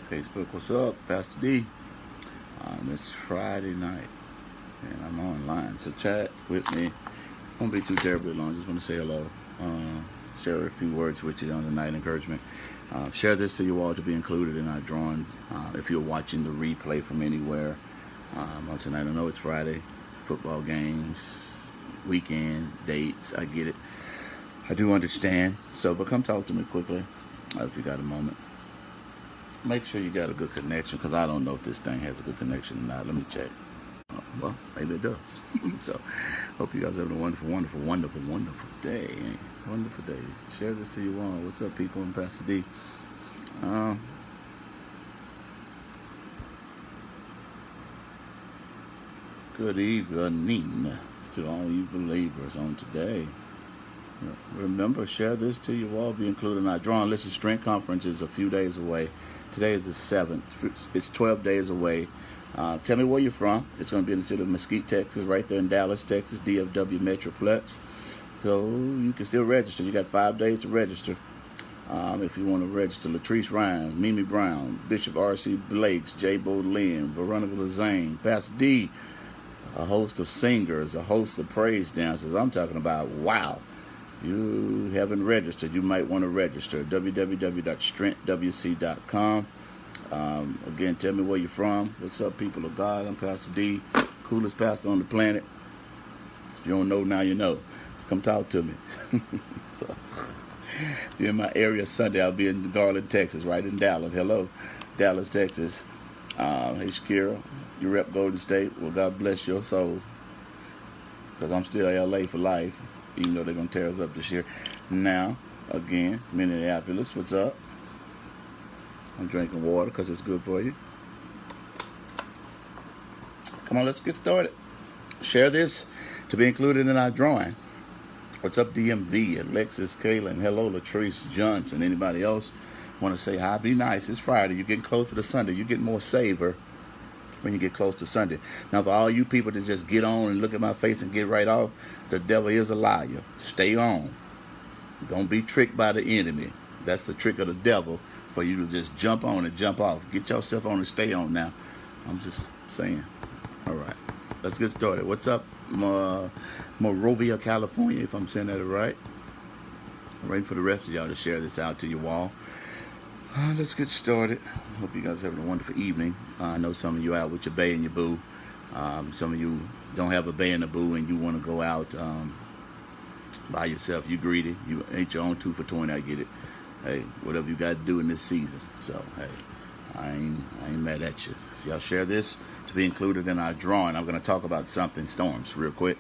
Facebook, what's up? Pastor D. It's Friday night, and I'm online. So chat with me. Won't be too terribly long. Just want to say hello. Share a few words with you on the night encouragement. Share this to you all to be included in our drawing. If you're watching the replay from anywhere on tonight, I know it's Friday, football games, weekend, dates. I get it. I do understand. So, but come talk to me quickly if you got a moment. Make sure you got a good connection, because I don't know if this thing has a good connection or not. Let me check. Well, maybe it does. So, hope you guys have a wonderful, wonderful, wonderful, wonderful day. Wonderful day. Share this to you all. What's up, people? I'm Pastor D. Good evening to all you believers on today. Remember, share this to you all. Be included in our drawing. Listen, Strength Conference is a few days away. Today is the 7th. It's 12 days away. Tell me where you're from. It's going to be in the city of Mesquite, Texas, right there in Dallas, Texas, DFW Metroplex. So you can still register. You got 5 days to register. If you want to register, Latrice Ryan, Mimi Brown, Bishop R.C. Blakes, J. Lynn, Veronica Lazane, Pastor D, a host of singers, a host of praise dancers. I'm talking about, wow. You haven't registered, you might want to register. www.strengthwc.com. Again, tell me where you're from. What's up, people of God? I'm Pastor D, coolest pastor on the planet. If you don't know, now you know. Come talk to me. So, if you're in my area Sunday, I'll be in Garland, Texas, right in Dallas. Hello, Dallas, Texas. Hey, Shakira, you rep Golden State. Well, God bless your soul, because I'm still LA for life, even though they're going to tear us up this year. Now, again, Minneapolis, what's up? I'm drinking water because it's good for you. Come on, let's get started. Share this to be included in our drawing. What's up, DMV, Alexis Kalen, hello, Latrice Johnson, anybody else want to say hi? Be nice. It's Friday. You're getting closer to Sunday. You get more savor when you get close to Sunday. Now, for all you people to just get on and look at my face and get right off, the devil is a liar. Stay on. Don't be tricked by the enemy. That's the trick of the devil, for you to just jump on and jump off. Get yourself on and stay on now. I'm just saying. All right. Let's get started. What's up, Morovia, California, if I'm saying that right? I'm waiting for the rest of y'all to share this out to you all. Let's get started. Hope you guys are having a wonderful evening. I know some of you out with your bae and your boo. Some of you don't have a bae and a boo, and you want to go out by yourself. You greedy. You ain't your own 2 for $20. I get it. Hey, whatever you got to do in this season. So, hey, I ain't mad at you. So y'all share this to be included in our drawing. I'm going to talk about something, storms, real quick.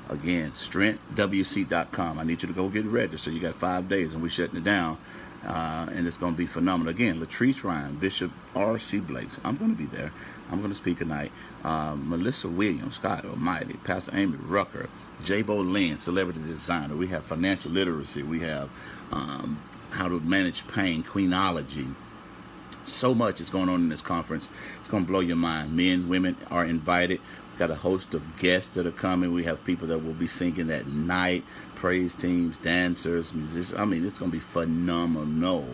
Again, strengthwc.com. I need you to go get registered. You got 5 days, and we're shutting it down. And it's going to be phenomenal. Again, Latrice Ryan, Bishop R.C. Blakes. I'm going to be there. I'm going to speak tonight. Melissa Williams, God Almighty, Pastor Amy Rucker, J. Lynn, celebrity designer. We have financial literacy. We have how to manage pain, queenology. So much is going on in this conference. It's going to blow your mind. Men, women are invited. We've got a host of guests that are coming. We have people that will be singing at night, praise teams, dancers, musicians. I mean, it's going to be phenomenal.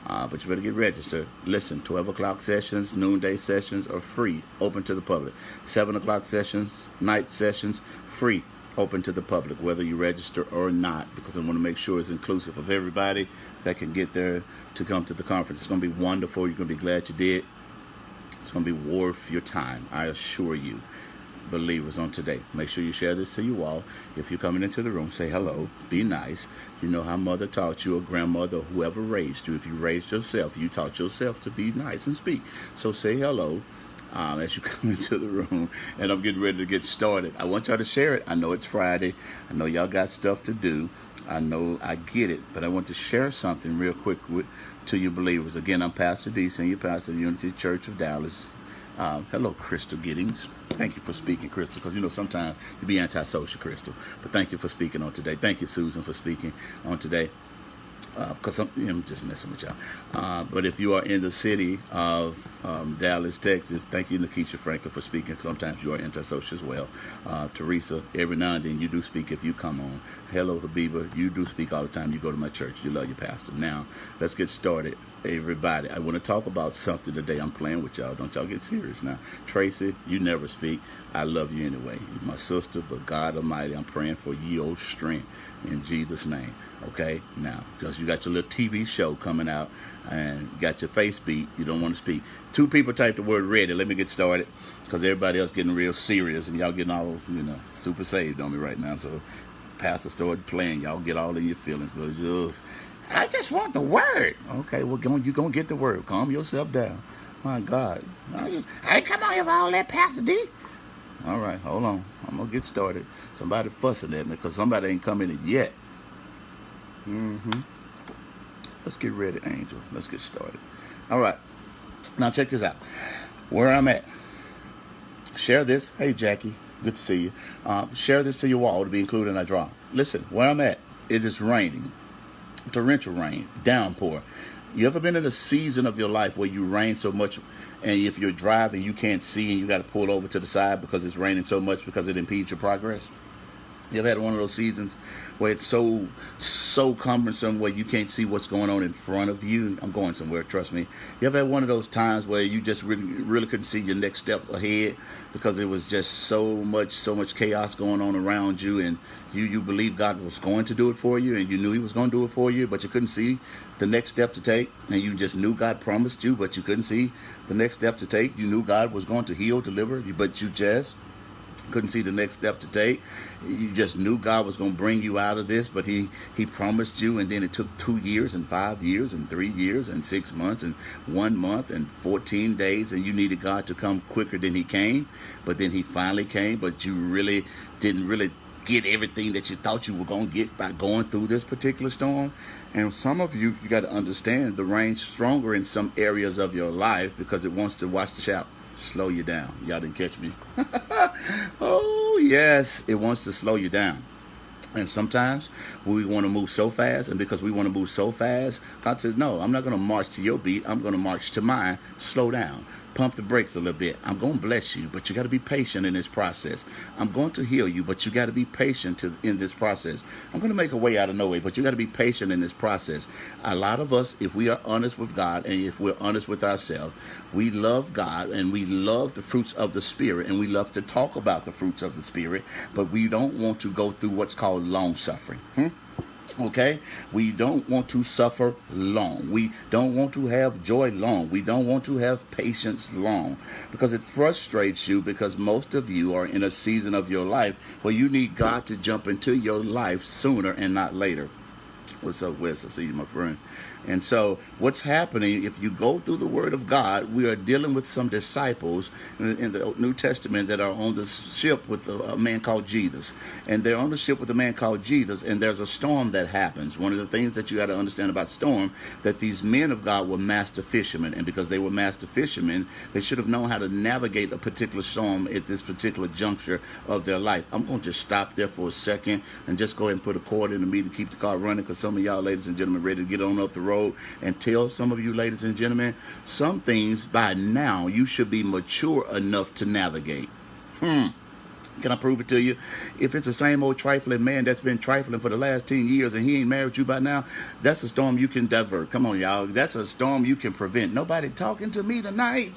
But you better get registered. Listen, 12 o'clock sessions, noonday sessions are free, open to the public. 7 o'clock sessions, night sessions, free, open to the public, whether you register or not, because I want to make sure it's inclusive of everybody that can get there to come to the conference. It's going to be wonderful. You're going to be glad you did. It's going to be worth your time, I assure you. Believers on today, make sure you share this to you all. If you're coming into the room, say hello, be nice. You know how mother taught you, or grandmother, or whoever raised you. If you raised yourself, you taught yourself to be nice and speak. So say hello as you come into the room, and I'm getting ready to get started. I want y'all to share it. I know it's Friday. I know y'all got stuff to do. I know, I get it, but I want to share something real quick to you believers. Again, I'm Pastor D, Senior Pastor of the Unity Church of Dallas. Hello, Crystal Giddings. Thank you for speaking, Crystal, because, you know, sometimes you be antisocial, Crystal. But thank you for speaking on today. Thank you, Susan, for speaking on today. Because I'm just messing with y'all. But if you are in the city of Dallas, Texas. Thank you, Nikisha Franklin, for speaking. Sometimes you are antisocial as well. Teresa, every now and then you do speak if you come on. Hello, Habiba. You do speak all the time. You go to my church. You love your pastor. Now, let's get started. Everybody, I want to talk about something today. I'm playing with y'all. Don't y'all get serious now. Tracy, you never speak. I love you anyway. You're my sister, but God Almighty, I'm praying for your strength in Jesus' name. Okay? Now, because you got your little TV show coming out and you got your face beat, you don't want to speak. 2 people typed the word ready. Let me get started because everybody else getting real serious and y'all getting all, super saved on me right now. So, pastor started playing. Y'all get all in your feelings, but I just want the word. Okay, well, you're going to get the word. Calm yourself down. My God. I come on here for all that, Pastor D. All right, hold on. I'm going to get started. Somebody fussing at me because somebody ain't come in yet. Let's get ready, Angel. Let's get started. All right. Now, check this out. Where I'm at. Share this. Hey, Jackie. Good to see you. Share this to your wall to be included in our draw. Listen, where I'm at, it is raining. Torrential rain, downpour. You ever been in a season of your life where you rain so much, and if you're driving, you can't see and you got to pull over to the side because it's raining so much because it impedes your progress? You ever had one of those seasons where it's so cumbersome where you can't see what's going on in front of you? I'm going somewhere, trust me. You ever had one of those times where you just really couldn't see your next step ahead because it was just so much chaos going on around you, and you believed God was going to do it for you, and you knew He was going to do it for you, but you couldn't see the next step to take, and you just knew God promised you, but you couldn't see the next step to take. You knew God was going to heal, deliver, but you just couldn't see the next step to take. You just knew God was going to bring you out of this, but he promised you, and then it took 2 years and 5 years and 3 years and 6 months and 1 month and 14 days, and you needed God to come quicker than He came, but then He finally came, but you really didn't get everything that you thought you were going to get by going through this particular storm. And some of you got to understand the rain's stronger in some areas of your life because it wants to watch the shout. Slow you down. Y'all didn't catch me. Oh, yes. It wants to slow you down. And sometimes we want to move so fast, and because we want to move so fast, God says, no, I'm not going to march to your beat. I'm going to march to mine. Slow down. Pump the brakes a little bit. I'm going to bless you, but you got to be patient in this process. I'm going to heal you, but you got to be patient in this process. I'm going to make a way out of no way, but you got to be patient in this process. A lot of us, if we are honest with God and if we're honest with ourselves, we love God and we love the fruits of the Spirit, and we love to talk about the fruits of the Spirit, but we don't want to go through what's called long suffering. Okay, we don't want to suffer long. We don't want to have joy long. We don't want to have patience long, because it frustrates you, because most of you are in a season of your life where you need God to jump into your life sooner and not later. What's up, Wes? I see you, my friend. And so what's happening, if you go through the Word of God, we are dealing with some disciples in the New Testament that are on the ship with a man called Jesus. And they're on the ship with a man called Jesus, and there's a storm that happens. One of the things that you got to understand about storm, that these men of God were master fishermen. And because they were master fishermen, they should have known how to navigate a particular storm at this particular juncture of their life. I'm going to just stop there for a second and just go ahead and put a cord in the meter to keep the car running, because some of y'all, ladies and gentlemen, ready to get on up the road and tell some of you, ladies and gentlemen, some things by now you should be mature enough to navigate. Can I prove it to you? If it's the same old trifling man that's been trifling for the last 10 years and he ain't married you by now, that's a storm you can divert. Come on, y'all. That's a storm you can prevent. Nobody talking to me tonight.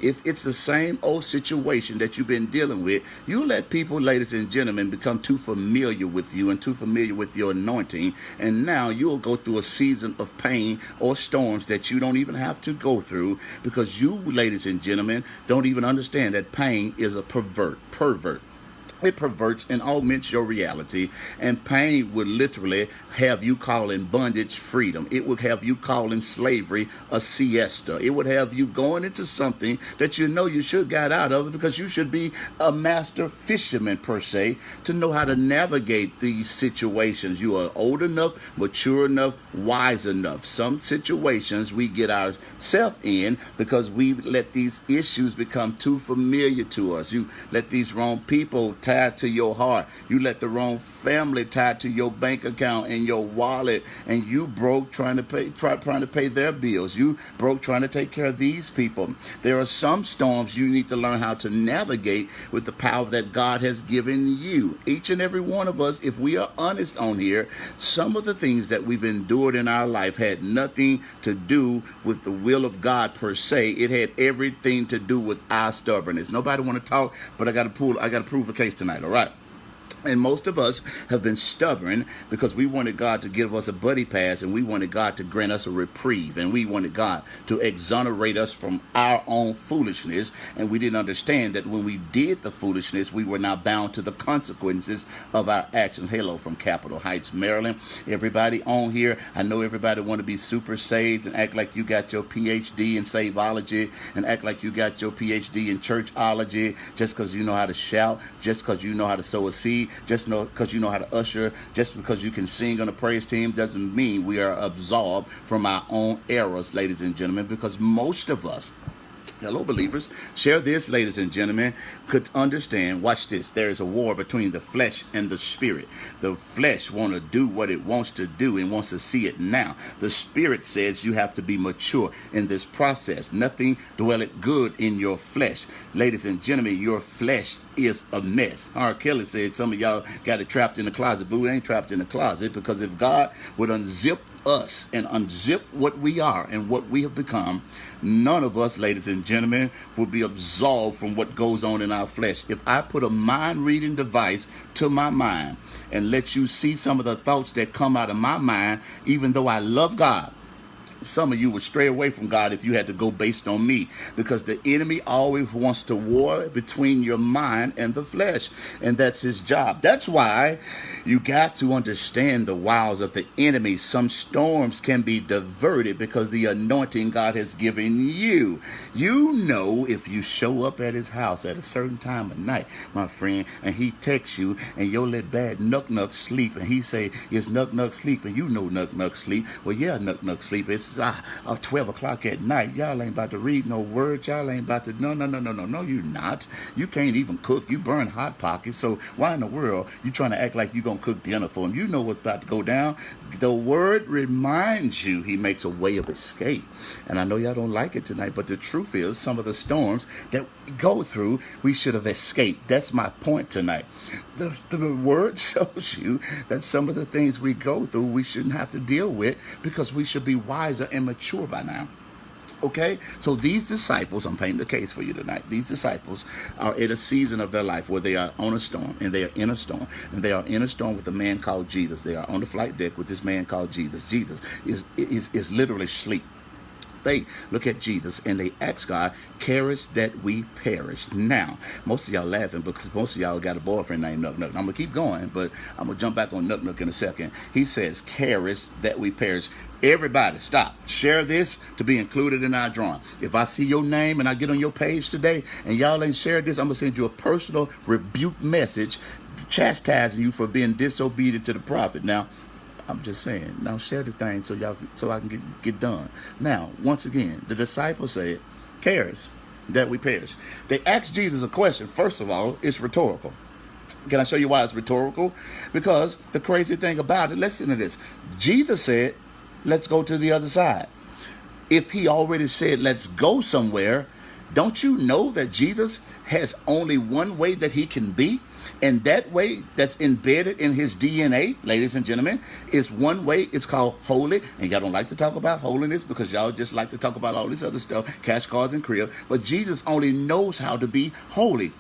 If it's the same old situation that you've been dealing with, you let people, ladies and gentlemen, become too familiar with you and too familiar with your anointing, and now you'll go through a season of pain or storms that you don't even have to go through, because you, ladies and gentlemen, don't even understand that pain is a pervert. It perverts and augments your reality, and pain will literally have you calling bondage freedom. It would have you calling slavery a siesta. It would have you going into something that you know you should get out of, because you should be a master fisherman per se to know how to navigate these situations. You are old enough, mature enough, wise enough. Some situations we get ourselves in because we let these issues become too familiar to us. You let these wrong people tied to your heart. You let the wrong family tied to your bank account and your wallet, and you broke trying to pay their bills. You broke trying to take care of these people. There are some storms you need to learn how to navigate with the power that God has given you. Each and every one of us, if we are honest on here, some of the things that we've endured in our life had nothing to do with the will of God per se. It had everything to do with our stubbornness. Nobody want to talk, but I got to prove a case tonight, all right? And most of us have been stubborn because we wanted God to give us a buddy pass, and we wanted God to grant us a reprieve, and we wanted God to exonerate us from our own foolishness. And we didn't understand that when we did the foolishness, we were now bound to the consequences of our actions. Hello from Capitol Heights, Maryland. Everybody on here, I know everybody want to be super saved and act like you got your PhD in saveology and act like you got your PhD in churchology just because you know how to shout, just because you know how to sow a seed, just because you know how to usher, just because you can sing on a praise team doesn't mean we are absolved from our own errors, ladies and gentlemen, because most of us, hello believers, share this, ladies and gentlemen, could understand, watch this, there is a war between the flesh and the spirit. The flesh want to do what it wants to do and wants to see it now. The spirit says you have to be mature in this process. Nothing dwelleth good in your flesh. Ladies and gentlemen, your flesh is a mess. R. Kelly said some of y'all got it trapped in the closet. Boo, it ain't trapped in the closet, because if God would unzip us and unzip what we are and what we have become, none of us, ladies and gentlemen, will be absolved from what goes on in our flesh. If I put a mind reading device to my mind and let you see some of the thoughts that come out of my mind, even though I love God, some of you would stray away from God if you had to go based on me, because the enemy always wants to war between your mind and the flesh, and that's his job. That's why you got to understand the wiles of the enemy. Some storms can be diverted because the anointing God has given you. You know, if you show up at his house at a certain time of night, my friend, and he texts you and you'll let bad Nuck sleep, and he say, is Nuck sleep? And you know Nuck sleep. Well, yeah, Nuck sleep. It's 12 o'clock at night. Y'all ain't about to read no words. Y'all ain't about to, no, you're not. You can't even cook. You burn Hot Pockets. So why in the world you trying to act like you going to cook dinner for him? You know what's about to go down. The word reminds you he makes a way of escape. And I know y'all don't like it tonight, but the truth is some of the storms that we go through, we should have escaped. That's my point tonight. The word shows you that some of the things we go through, we shouldn't have to deal with, because we should be wiser and mature by now. Okay, so these disciples, I'm painting the case for you tonight. These disciples are at a season of their life where they are on a storm, and they are in a storm, and they are in a storm with a man called Jesus. They are on the flight deck with this man called Jesus. Jesus is literally asleep. They look at Jesus and they ask God, carest that we perish. Now, most of y'all laughing because most of y'all got a boyfriend named Nuck. I'm going to keep going, but I'm going to jump back on Nuck in a second. He says, carest that we perish. Everybody, stop. Share this to be included in our drawing. If I see your name and I get on your page today and y'all ain't shared this, I'm going to send you a personal rebuke message chastising you for being disobedient to the prophet. Now, I'm just saying, now share the thing so I can get done. Now, once again, the disciples said, cares that we perish. They asked Jesus a question. First of all, it's rhetorical. Can I show you why it's rhetorical? Because the crazy thing about it, listen to this. Jesus said, let's go to the other side. If he already said, let's go somewhere, don't you know that Jesus has only one way that he can be? And that way that's embedded in his DNA, ladies and gentlemen, is one way. It's called holy. And y'all don't like to talk about holiness because y'all just like to talk about all this other stuff, cash cars and crib. But Jesus only knows how to be holy.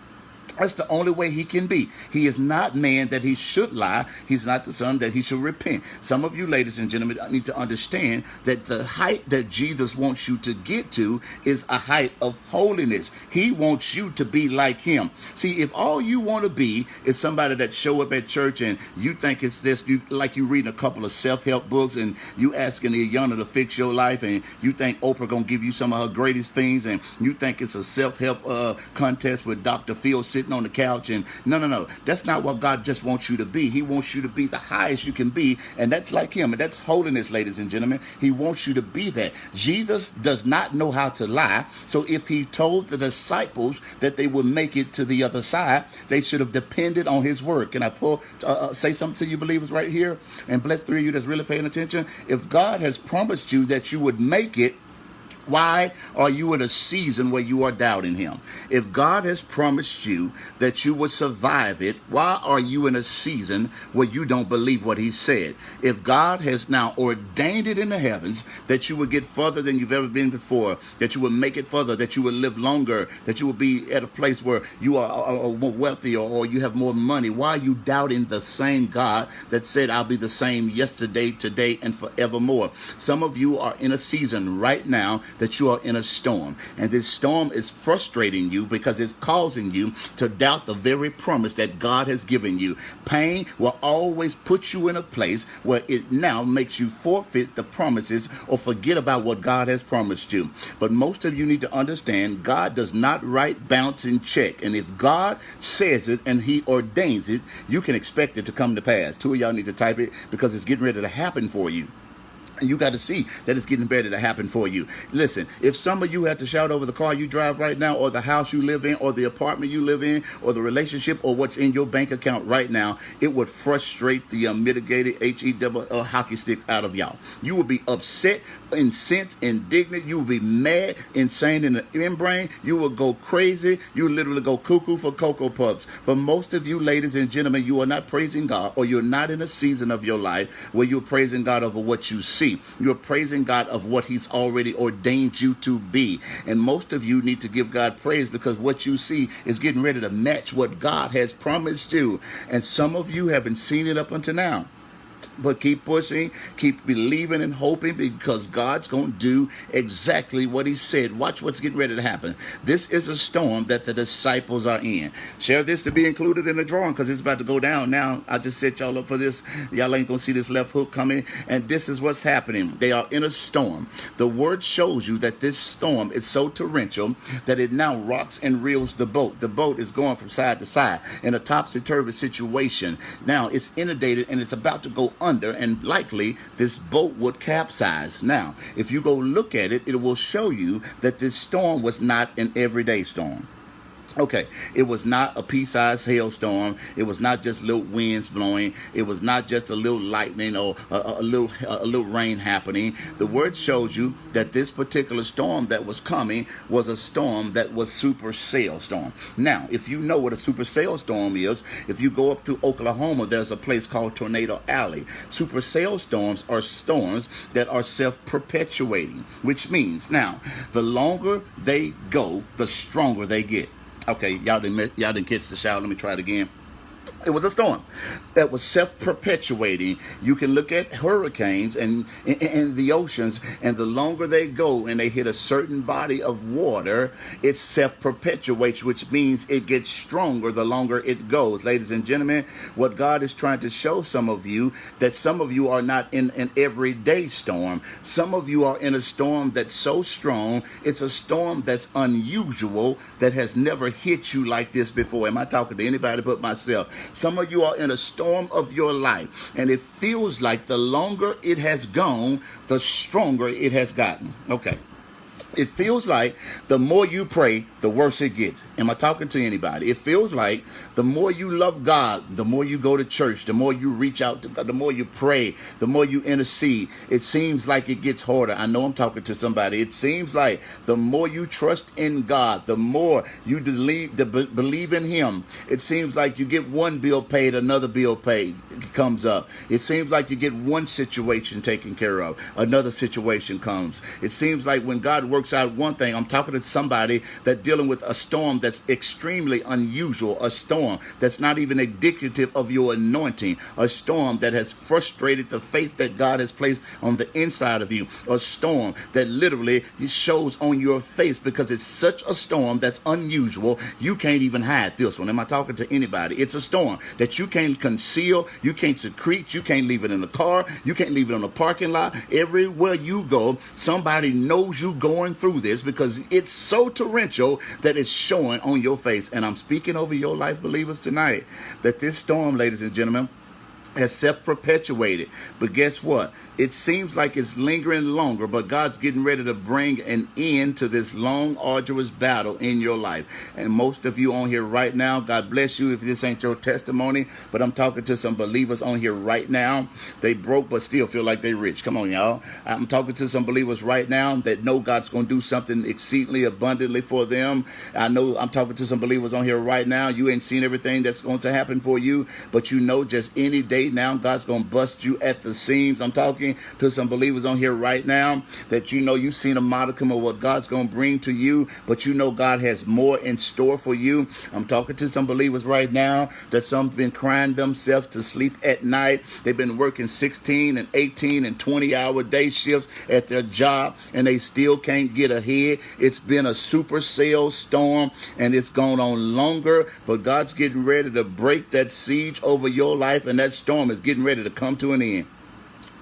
That's the only way he can be. He is not man that he should lie. He's not the son that he should repent. Some of you, ladies and gentlemen, need to understand that the height that Jesus wants you to get to is a height of holiness. He wants you to be like him. See, if all you want to be is somebody that show up at church and you think it's this, like you reading a couple of self-help books and you asking the Yana to fix your life, and you think Oprah gonna give you some of her greatest things, and you think it's a self-help contest with Dr. Phil sitting sitting on the couch. And no. That's not what God just wants you to be. He wants you to be the highest you can be. And that's like him. And that's holiness, ladies and gentlemen. He wants you to be that. Jesus does not know how to lie. So if he told the disciples that they would make it to the other side, they should have depended on his word. Can I say something to you believers right here? And bless three of you that's really paying attention. If God has promised you that you would make it, why are you in a season where you are doubting him? If God has promised you that you would survive it, why are you in a season where you don't believe what he said? If God has now ordained it in the heavens that you would get further than you've ever been before, that you would make it further, that you would live longer, that you would be at a place where you are more wealthy or you have more money, why are you doubting the same God that said, I'll be the same yesterday, today, and forevermore? Some of you are in a season right now that you are in a storm, and this storm is frustrating you because it's causing you to doubt the very promise that God has given you. Pain will always put you in a place where it now makes you forfeit the promises or forget about what God has promised you. But most of you need to understand God does not write bouncing check, and if God says it and he ordains it, you can expect it to come to pass. Two of y'all need to type it because it's getting ready to happen for you. And you got to see that it's getting ready to happen for you. Listen, if some of you had to shout over the car you drive right now, or the house you live in, or the apartment you live in, or the relationship, or what's in your bank account right now, it would frustrate the unmitigated hockey sticks out of y'all. You would be upset, incensed, indignant. You would be mad, insane in the membrane. You would go crazy. You would literally go cuckoo for Cocoa Puffs. But most of you, ladies and gentlemen, you are not praising God, or you're not in a season of your life where you're praising God over what you see. You're praising God of what he's already ordained you to be. And most of you need to give God praise because what you see is getting ready to match what God has promised you. And some of you haven't seen it up until now. But keep pushing, keep believing and hoping because God's going to do exactly what he said. Watch what's getting ready to happen. This is a storm that the disciples are in. Share this to be included in the drawing because it's about to go down now. I just set y'all up for this. Y'all ain't going to see this left hook coming. And this is what's happening. They are in a storm. The word shows you that this storm is so torrential that it now rocks and reels the boat. The boat is going from side to side in a topsy-turvy situation. Now it's inundated and it's about to go under, and likely this boat would capsize. Now, if you go look at it, it will show you that this storm was not an everyday storm. Okay, it was not a pea-sized hailstorm. It was not just little winds blowing. It was not just a little lightning or a little rain happening. The word shows you that this particular storm that was coming was a storm that was supercell storm. Now, if you know what a supercell storm is, if you go up to Oklahoma, there's a place called Tornado Alley. Supercell storms are storms that are self-perpetuating, which means now the longer they go, the stronger they get. Okay, y'all didn't catch the shout. Let me try it again. It was a storm that was self-perpetuating. You can look at hurricanes and the oceans, and the longer they go and they hit a certain body of water, it self-perpetuates, which means it gets stronger the longer it goes. Ladies and gentlemen, what God is trying to show some of you, that some of you are not in an everyday storm. Some of you are in a storm that's so strong, it's a storm that's unusual, that has never hit you like this before. Am I talking to anybody but myself? Some of you are in a storm of your life, and it feels like the longer it has gone, the stronger it has gotten. Okay. It feels like the more you pray, the worse it gets. Am I talking to anybody? It feels like the more you love God, the more you go to church, the more you reach out to God, the more you pray, the more you intercede. It seems like it gets harder. I know I'm talking to somebody. It seems like the more you trust in God, the more you believe in him. It seems like you get one bill paid, another bill paid comes up. It seems like you get one situation taken care of, another situation comes. It seems like when God works out one thing, I'm talking to somebody that dealing with a storm that's extremely unusual, a storm that's not even indicative of your anointing, a storm that has frustrated the faith that God has placed on the inside of you, a storm that literally shows on your face because it's such a storm that's unusual, you can't even hide this one. Am I talking to anybody? It's a storm that you can't conceal, you can't secrete, you can't leave it in the car, you can't leave it in the parking lot. Everywhere you go, somebody knows you going going through this because it's so torrential that it's showing on your face. And I'm speaking over your life, believers, tonight, that this storm, ladies and gentlemen, has self-perpetuated. But guess what? It seems like it's lingering longer, but God's getting ready to bring an end to this long, arduous battle in your life. And most of you on here right now, God bless you if this ain't your testimony, but I'm talking to some believers on here right now. They broke but still feel like they rich. Come on, y'all. I'm talking to some believers right now that know God's going to do something exceedingly abundantly for them. I know I'm talking to some believers on here right now. You ain't seen everything that's going to happen for you, but you know just any day now God's going to bust you at the seams. I'm talking to some believers on here right now that you know you've seen a modicum of what God's going to bring to you, but you know God has more in store for you. I'm talking to some believers right now that some have been crying themselves to sleep at night. They've been working 16 and 18 and 20-hour day shifts at their job, and they still can't get ahead. It's been a supercell storm, and it's gone on longer, but God's getting ready to break that siege over your life, and that storm is getting ready to come to an end.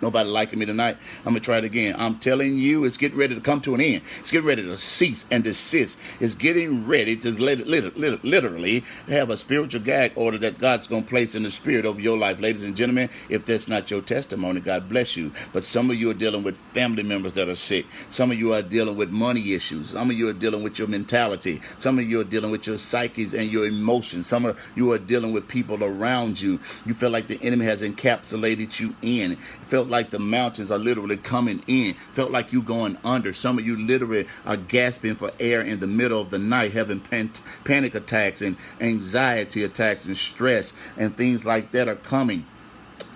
Nobody liking me tonight. I'm going to try it again. I'm telling you, it's getting ready to come to an end. It's getting ready to cease and desist. It's getting ready to literally have a spiritual gag order that God's going to place in the spirit over your life. Ladies and gentlemen, if that's not your testimony, God bless you. But some of you are dealing with family members that are sick. Some of you are dealing with money issues. Some of you are dealing with your mentality. Some of you are dealing with your psyches and your emotions. Some of you are dealing with people around you. You feel like the enemy has encapsulated you in. It felt like the mountains are literally coming in. Felt like you going under. Some of you literally are gasping for air in the middle of the night, having panic attacks and anxiety attacks and stress and things like that are coming.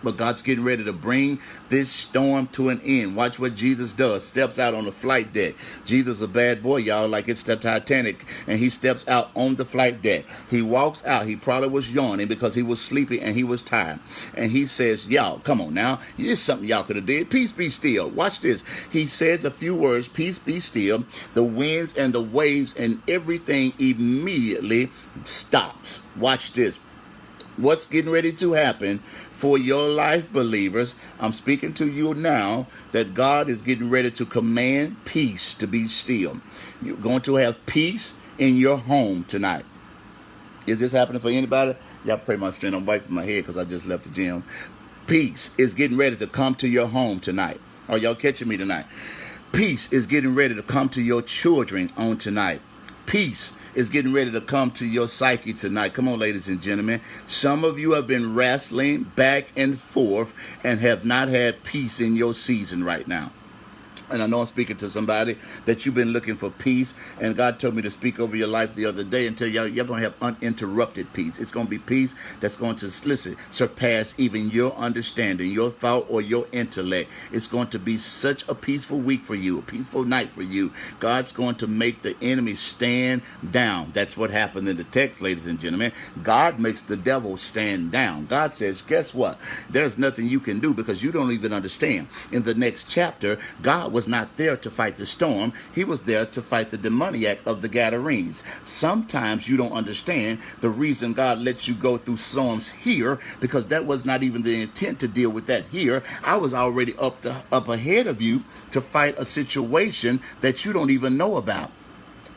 But God's getting ready to bring this storm to an end. Watch what Jesus does. Steps out on the flight deck. Jesus is a bad boy, y'all, like it's the Titanic. And he steps out on the flight deck. He walks out. He probably was yawning because he was sleepy and he was tired. And he says, y'all, come on now. Here's something y'all could have did. Peace be still. Watch this. He says a few words. Peace be still. The winds and the waves and everything immediately stops. Watch this. What's getting ready to happen for your life, believers? I'm speaking to you now that God is getting ready to command peace to be still. You're going to have peace in your home tonight. Is this happening for anybody? Y'all pray my strength. I'm wiping my head because I just left the gym. Peace is getting ready to come to your home tonight. Are y'all catching me tonight? Peace is getting ready to come to your children on tonight. Peace is getting ready to come to your psyche tonight. Come on, ladies and gentlemen. Some of you have been wrestling back and forth and have not had peace in your season right now. And I know I'm speaking to somebody that you've been looking for peace. And God told me to speak over your life the other day and tell y'all you're going to have uninterrupted peace. It's going to be peace that's going to, listen, surpass even your understanding, your thought, or your intellect. It's going to be such a peaceful week for you, a peaceful night for you. God's going to make the enemy stand down. That's what happened in the text, ladies and gentlemen. God makes the devil stand down. God says, guess what? There's nothing you can do because you don't even understand. In the next chapter, God was not there to fight the storm. He was there to fight the demoniac of the Gadarenes. Sometimes you don't understand the reason God lets you go through storms here, because that was not even the intent to deal with that here. I was already up ahead of you to fight a situation that you don't even know about.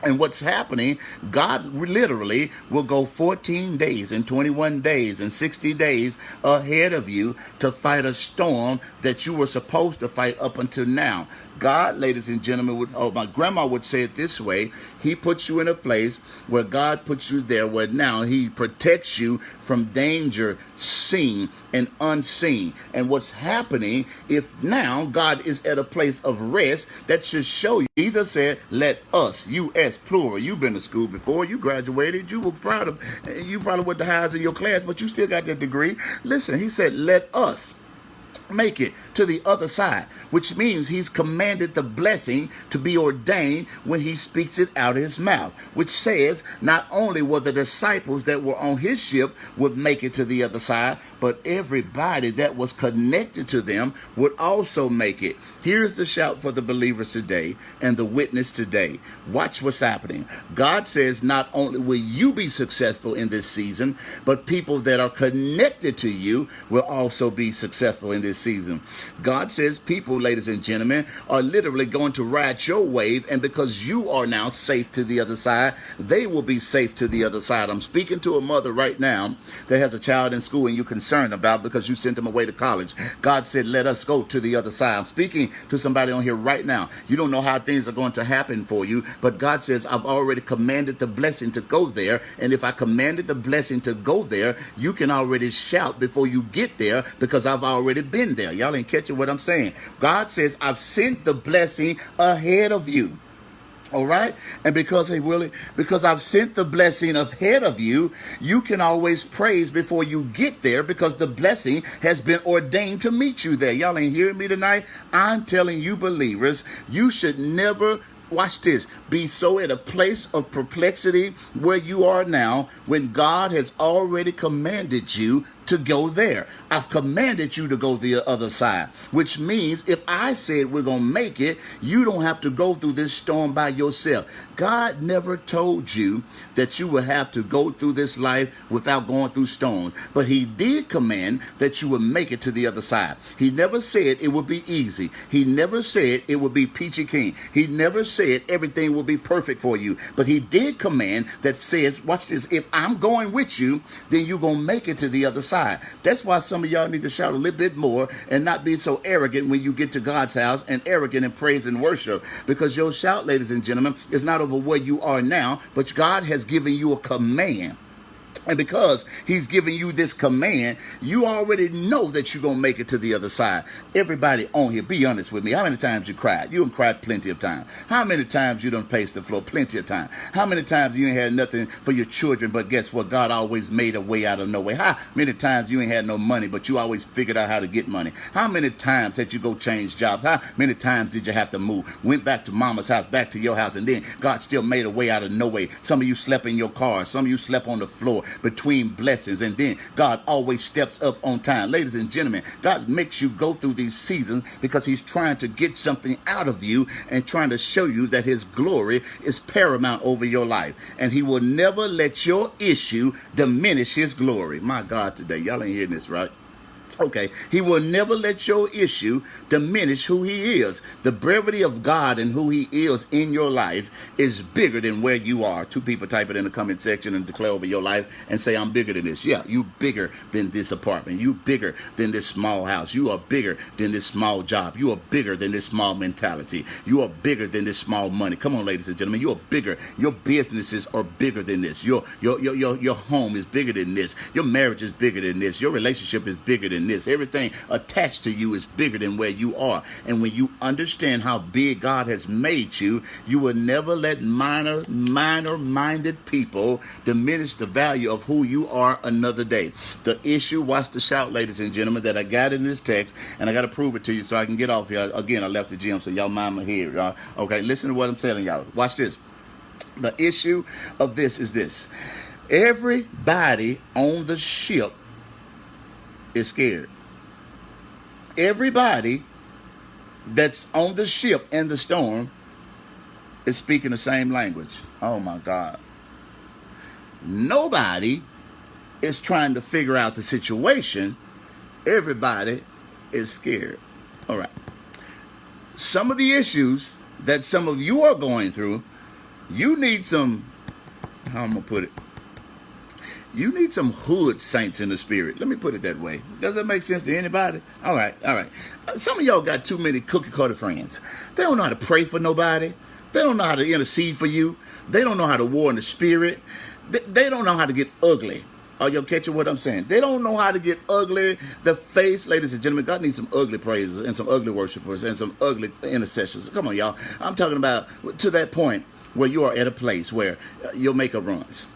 And what's happening, God literally will go 14 days and 21 days and 60 days ahead of you to fight a storm that you were supposed to fight up until now. God, ladies and gentlemen, my grandma would say it this way: he puts you in a place where God puts you there where now he protects you from danger seen and unseen. And what's happening, if now God is at a place of rest, that should show you. Jesus said, let us, U.S. plural. You've been to school before. You graduated. You were proud of, you probably went the highest in your class, but you still got that degree. Listen, he said, let us make it to the other side, which means he's commanded the blessing to be ordained when he speaks it out of his mouth, which says not only were the disciples that were on his ship would make it to the other side, but everybody that was connected to them would also make it. Here's the shout for the believers today and the witness today. Watch what's happening. God says not only will you be successful in this season, but people that are connected to you will also be successful in this season. God says people, ladies and gentlemen, are literally going to ride your wave, and because you are now safe to the other side, they will be safe to the other side. I'm speaking to a mother right now that has a child in school and you're concerned about because you sent them away to college. God said, let us go to the other side. I'm speaking to somebody on here right now. You don't know how things are going to happen for you, but God says, I've already commanded the blessing to go there. And if I commanded the blessing to go there, you can already shout before you get there because I've already been there. Y'all ain't catching what I'm saying. God says, I've sent the blessing ahead of you. All right. And because I've sent the blessing ahead of you, you can always praise before you get there because the blessing has been ordained to meet you there. Y'all ain't hearing me tonight? I'm telling you, believers, you should never, watch this, be so at a place of perplexity where you are now when God has already commanded you to go there. I've commanded you to go the other side, which means if I said we're going to make it, you don't have to go through this storm by yourself. God never told you that you would have to go through this life without going through storms, but he did command that you would make it to the other side. He never said it would be easy. He never said it would be peachy keen. He never said everything will be perfect for you, but he did command that says, watch this, if I'm going with you, then you're going to make it to the other side. That's why some of y'all need to shout a little bit more and not be so arrogant when you get to God's house and arrogant in praise and worship, because your shout, ladies and gentlemen, is not over where you are now, but God has given you a command. And because he's giving you this command, you already know that you're going to make it to the other side. Everybody on here, be honest with me. How many times you cried? You done cried plenty of time. How many times you done paced the floor? Plenty of time. How many times you ain't had nothing for your children, but guess what? God always made a way out of no way. How many times you ain't had no money, but you always figured out how to get money? How many times had you go change jobs? How many times did you have to move? Went back to mama's house, back to your house, and then God still made a way out of no way. Some of you slept in your car. Some of you slept on the floor between blessings, and then God always steps up on time. Ladies and gentlemen, God makes you go through these seasons because he's trying to get something out of you and trying to show you that his glory is paramount over your life, and he will never let your issue diminish his glory. My God, today, y'all ain't hearing this, right? Okay, he will never let your issue diminish who he is. The brevity of God and who he is in your life is bigger than where you are. 2 people type it in the comment section and declare over your life and say, I'm bigger than this. Yeah, you bigger than this apartment. You bigger than this small house. You are bigger than this small job. You are bigger than this small mentality. You are bigger than this small money. Come on, ladies and gentlemen, you are bigger. Your businesses are bigger than this. Your home is bigger than this. Your marriage is bigger than this. Your relationship is bigger than this. Everything attached to you is bigger than where you are. And when you understand how big God has made you, you will never let minor-minded people diminish the value of who you are another day. The issue, watch the shout, ladies and gentlemen, that I got in this text, and I got to prove it to you so I can get off here. Again, I left the gym, so y'all mind my head. Okay, listen to what I'm telling y'all. Watch this. The issue of this is this. Everybody on the ship is scared. Everybody that's on the ship in the storm is speaking the same language. Oh my God. Nobody is trying to figure out the situation. Everybody is scared. All right. Some of the issues that some of you are going through, you need some, how I'm going to put it? You need some hood saints in the spirit. Let me put it that way. Does that make sense to anybody? All right. Some of y'all got too many cookie-cutter friends. They don't know how to pray for nobody. They don't know how to intercede for you. They don't know how to war in the spirit. They don't know how to get ugly. Are y'all catching what I'm saying? They don't know how to get ugly. The face, ladies and gentlemen, God needs some ugly praisers and some ugly worshipers and some ugly intercessors. Come on, y'all. I'm talking about to that point where you are at a place where your makeup runs.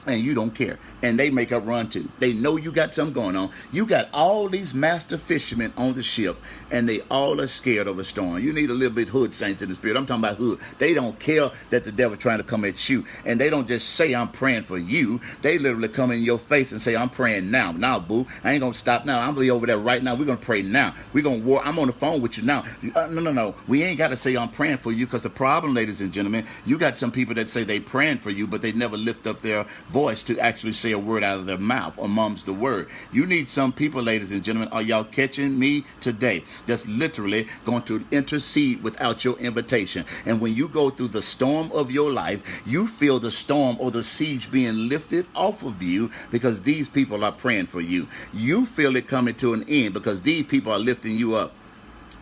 And you don't care. And they make a run too. They know you got something going on. You got all these master fishermen on the ship, and they all are scared of a storm. You need a little bit hood saints in the spirit. I'm talking about hood. They don't care that the devil trying to come at you. And they don't just say, I'm praying for you. They literally come in your face and say, I'm praying now. Now, boo, I ain't going to stop now. I'm going to be over there right now. We're going to pray now. We're going to war. I'm on the phone with you now. No. We ain't got to say I'm praying for you, because the problem, ladies and gentlemen, you got some people that say they praying for you, but they never lift up their voice to actually say a word out of their mouth or mum's the word. You need some people, ladies and gentlemen, are y'all catching me today, that's literally going to intercede without your invitation. And when you go through the storm of your life, you feel the storm or the siege being lifted off of you because these people are praying for you. You feel it coming to an end because these people are lifting you up.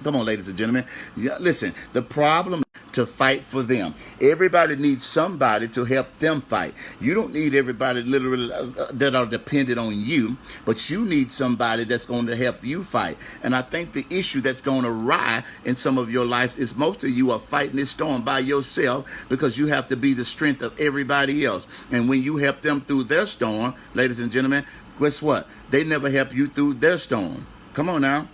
Come on, ladies and gentlemen. Yeah, listen, the problem to fight for them. Everybody needs somebody to help them fight. You don't need everybody literally that are dependent on you, but you need somebody that's going to help you fight. And I think the issue that's going to rise in some of your life is most of you are fighting this storm by yourself because you have to be the strength of everybody else. And when you help them through their storm, ladies and gentlemen, guess what? They never help you through their storm. Come on now.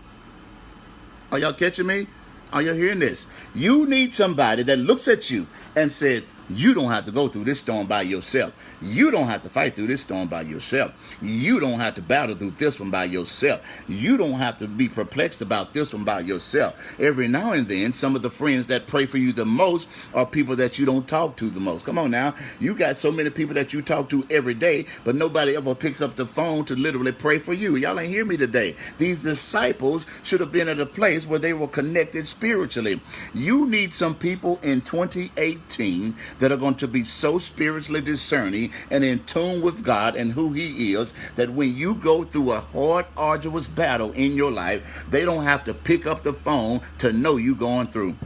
Are y'all catching me? Are you hearing this? You need somebody that looks at you and says, you don't have to go through this storm by yourself. You don't have to fight through this storm by yourself. You don't have to battle through this one by yourself. You don't have to be perplexed about this one by yourself. Every now and then, some of the friends that pray for you the most are people that you don't talk to the most. Come on now. You got so many people that you talk to every day, but nobody ever picks up the phone to literally pray for you. Y'all ain't hear me today. These disciples should have been at a place where they were connected spiritually. You need some people in 2018 that are going to be so spiritually discerning and in tune with God and who he is, that when you go through a hard, arduous battle in your life, they don't have to pick up the phone to know you going through.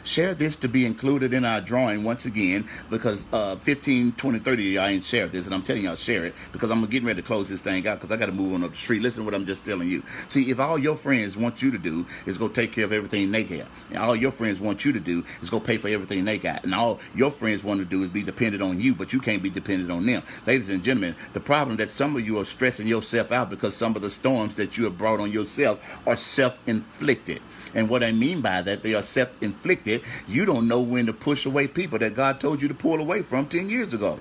Share this to be included in our drawing once again, because 15, 20, 30 of y'all ain't shared this, and I'm telling y'all share it because I'm getting ready to close this thing out because I got to move on up the street. Listen to what I'm just telling you. See, if all your friends want you to do is go take care of everything they got, and all your friends want you to do is go pay for everything they got, and all your friends want to do is be dependent on you, but you can't be dependent on them. Ladies and gentlemen, the problem that some of you are stressing yourself out because some of the storms that you have brought on yourself are self-inflicted. And what I mean by that, they are self-inflicted. You don't know when to push away people that God told you to pull away from 10 years ago.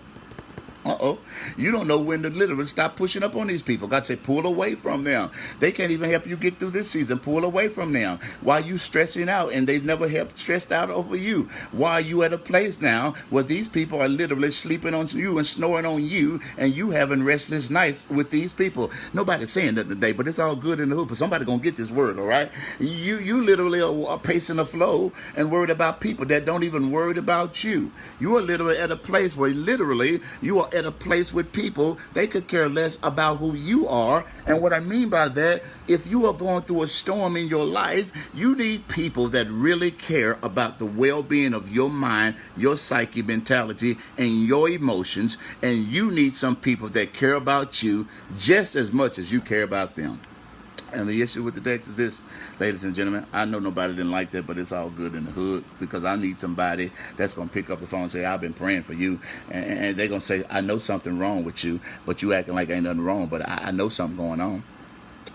You don't know when to literally stop pushing up on these people. God said, pull away from them. They can't even help you get through this season. Pull away from them. Why are you stressing out? And they've never helped stressed out over you. Why are you at a place now where these people are literally sleeping on you and snoring on you, and you having restless nights with these people? Nobody's saying that today, but it's all good in the hoop. But somebody gonna get this word, all right? You literally are pacing the flow and worried about people that don't even worry about you. You are literally at a place where literally you are at a place with people, they could care less about who you are. And what I mean by that, if you are going through a storm in your life, you need people that really care about the well-being of your mind, your psyche, mentality, and your emotions. And you need some people that care about you just as much as you care about them. And the issue with the text is this, ladies and gentlemen. I know nobody didn't like that, but it's all good in the hood, because I need somebody that's going to pick up the phone and say, I've been praying for you. And they're going to say, I know something wrong with you, but you acting like ain't nothing wrong, but I know something going on.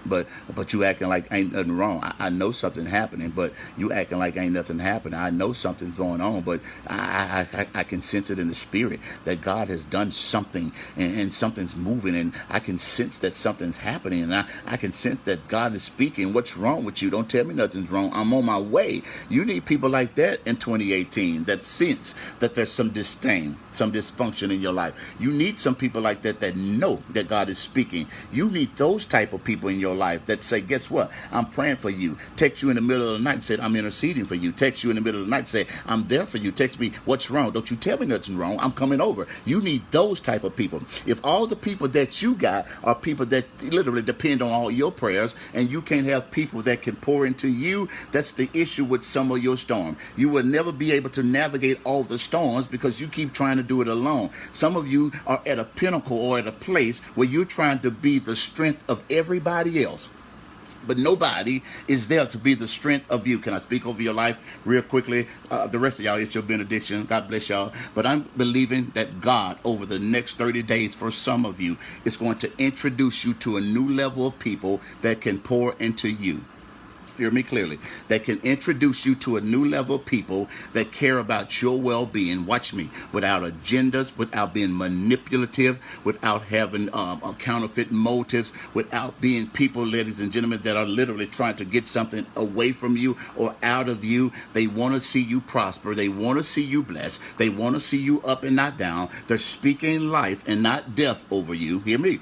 But you acting like ain't nothing wrong. I know something happening, but you acting like ain't nothing happening. I know something's going on, but I can sense it in the spirit that God has done something, and something's moving, and I can sense that something's happening, and I can sense that God is speaking. What's wrong with you? Don't tell me nothing's wrong. I'm on my way. You need people like that in 2018 that sense that there's some disdain, some dysfunction in your life. You need some people like that that know that God is speaking. You need those type of people in your life that say, guess what? I'm praying for you. Text you in the middle of the night and say, I'm interceding for you. Text you in the middle of the night and say, I'm there for you. Text me, what's wrong? Don't you tell me nothing wrong. I'm coming over. You need those type of people. If all the people that you got are people that literally depend on all your prayers, and you can't have people that can pour into you, that's the issue with some of your storm. You will never be able to navigate all the storms because you keep trying to do it alone. Some of you are at a pinnacle or at a place where you're trying to be the strength of everybody else, but nobody is there to be the strength of you. Can I speak over your life real quickly? The rest of y'all, it's your benediction. God bless y'all. But I'm believing that God, over the next 30 days, for some of you, is going to introduce you to a new level of people that can pour into you. hear me clearly, that can introduce you to a new level of people that care about your well-being. Watch me, without agendas, without being manipulative, without having counterfeit motives, without being people, ladies and gentlemen, that are literally trying to get something away from you or out of you. They want to see you prosper. They want to see you blessed. They want to see you up and not down. They're speaking life and not death over you. Hear me.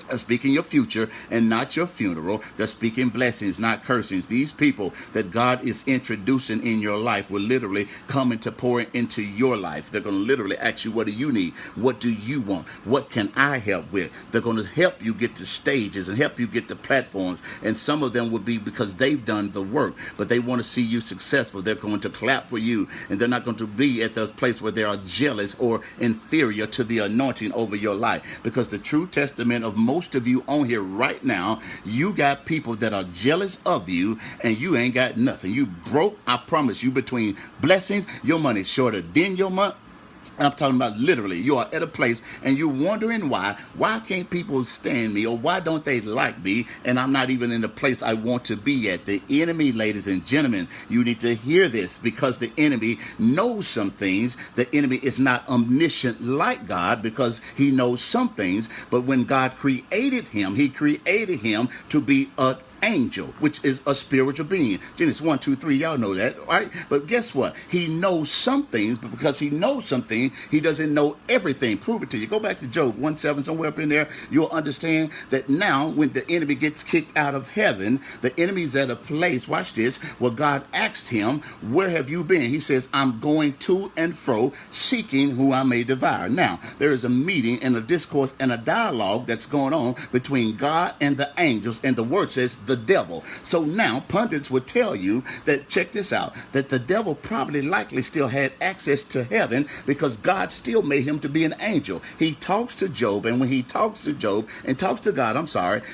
They're speaking your future and not your funeral. They're speaking blessings, not cursings. These people that God is introducing in your life will literally come into pouring into your life. They're going to literally ask you, what do you need? What do you want? What can I help with? They're going to help you get to stages and help you get to platforms. And some of them will be because they've done the work, but they want to see you successful. They're going to clap for you, and they're not going to be at the place where they are jealous or inferior to the anointing over your life. Because the true testament of most of you on here right now, you got people that are jealous of you, and you ain't got nothing. You broke, I promise you, between blessings, your money's shorter than your month. And I'm talking about literally, you are at a place and you're wondering why can't people stand me, or why don't they like me, and I'm not even in the place I want to be at. The enemy, ladies and gentlemen, you need to hear this, because the enemy knows some things. The enemy is not omniscient like God, because he knows some things, but when God created him, he created him to be a angel, which is a spiritual being. Genesis 1, 2, 3, y'all know that, right? But guess what? He knows some things, but because he knows something, he doesn't know everything. Prove it to you. Go back to Job 1:7, somewhere up in there. You'll understand that now when the enemy gets kicked out of heaven, the enemy's at a place, watch this, where God asked him, where have you been? He says, I'm going to and fro, seeking who I may devour. Now, there is a meeting and a discourse and a dialogue that's going on between God and the angels, and the word says the devil. So now pundits would tell you that, check this out, that the devil probably likely still had access to heaven, because God still made him to be an angel. He talks to Job, and when he talks to Job and talks to God,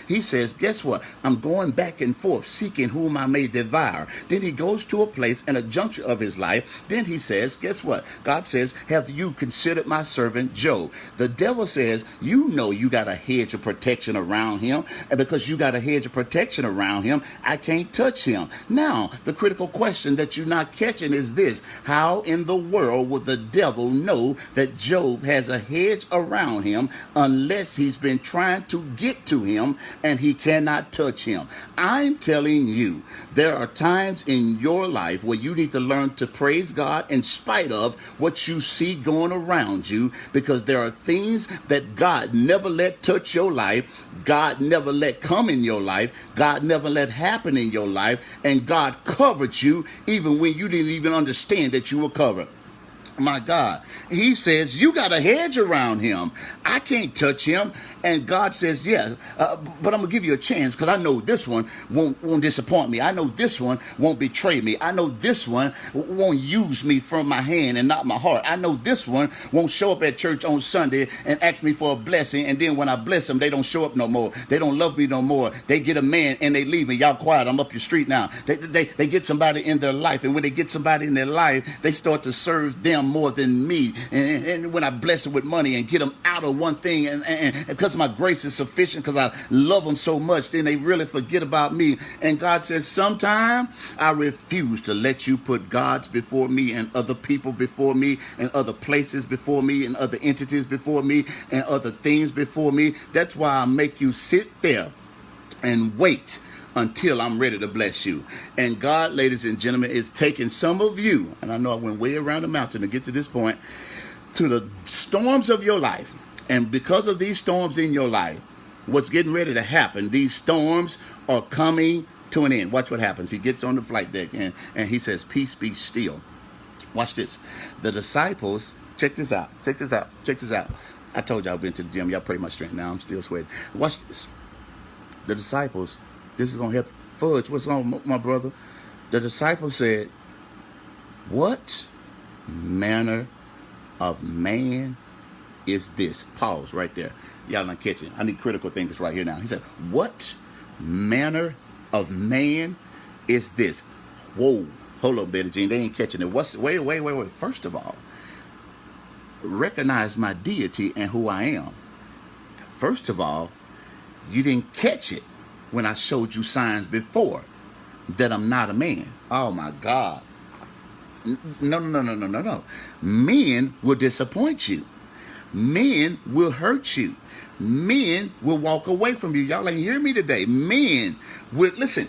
he says, guess what? I'm going back and forth, seeking whom I may devour. Then he goes to a place and a juncture of his life. Then he says, guess what? God says, have you considered my servant Job? The devil says, you know you got a hedge of protection around him, and because you got a hedge of protection around him, I can't touch him. Now, the critical question that you're not catching is this: how in the world would the devil know that Job has a hedge around him unless he's been trying to get to him and he cannot touch him? I'm telling you, there are times in your life where you need to learn to praise God in spite of what you see going around you, because there are things that God never let touch your life, God never let come in your life, God never let happen in your life, and God covered you even when you didn't even understand that you were covered. My God, he says, you got a hedge around him. I can't touch him. And God says, yes, but I'm going to give you a chance, because I know this one won't disappoint me. I know this one won't betray me. I know this one won't use me from my hand and not my heart. I know this one won't show up at church on Sunday and ask me for a blessing, and then when I bless them, they don't show up no more. They don't love me no more. They get a man and they leave me. Y'all quiet, I'm up your street now. They get somebody in their life, and when they get somebody in their life, they start to serve them more than me. And when I bless them with money and get them out of one thing, and because my grace is sufficient, because I love them so much, then they really forget about me. And God says, sometime I refuse to let you put gods before me, and other people before me, and other places before me, and other entities before me, and other things before me. That's why I make you sit there and wait until I'm ready to bless you. And God, ladies and gentlemen, is taking some of you, and I know I went way around the mountain to get to this point, to the storms of your life. And because of these storms in your life, what's getting ready to happen, these storms are coming to an end. Watch what happens. He gets on the flight deck and he says, peace be still. Watch this. The disciples, check this out. I told y'all I've been to the gym. Y'all pray my strength now. I'm still sweating. Watch this. The disciples, this is going to help. Fudge, what's on, my brother? The disciples said, what manner of man is this? Pause right there. Y'all not catching. I need critical thinkers right here now. He said, what manner of man is this? Whoa. Hold up, Betty Jean. They ain't catching it. Wait. First of all, recognize my deity and who I am. First of all, you didn't catch it when I showed you signs before. that I'm not a man. Oh my God. No, no, no, no, no, no, no. Men will disappoint you. Men will hurt you. Men will walk away from you. Y'all ain't hear me today. Men will, listen,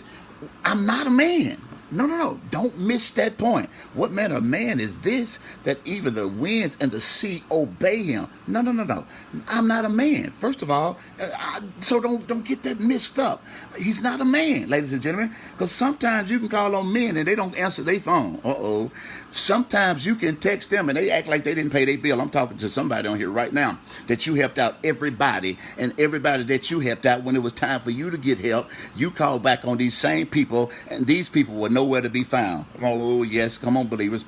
I'm not a man. No, no, no. Don't miss that point. What manner of man is this, that even the winds and the sea obey him? No, no, no, no. I'm not a man. First of all, so don't get that mixed up. He's not a man, ladies and gentlemen, because sometimes you can call on men and they don't answer their phone. Uh-oh. Sometimes you can text them and they act like they didn't pay their bill. I'm talking to somebody on here right now that you helped out everybody, and everybody that you helped out when it was time for you to get help, you called back on these same people, and these people were nowhere to be found. Oh, yes, come on, believers.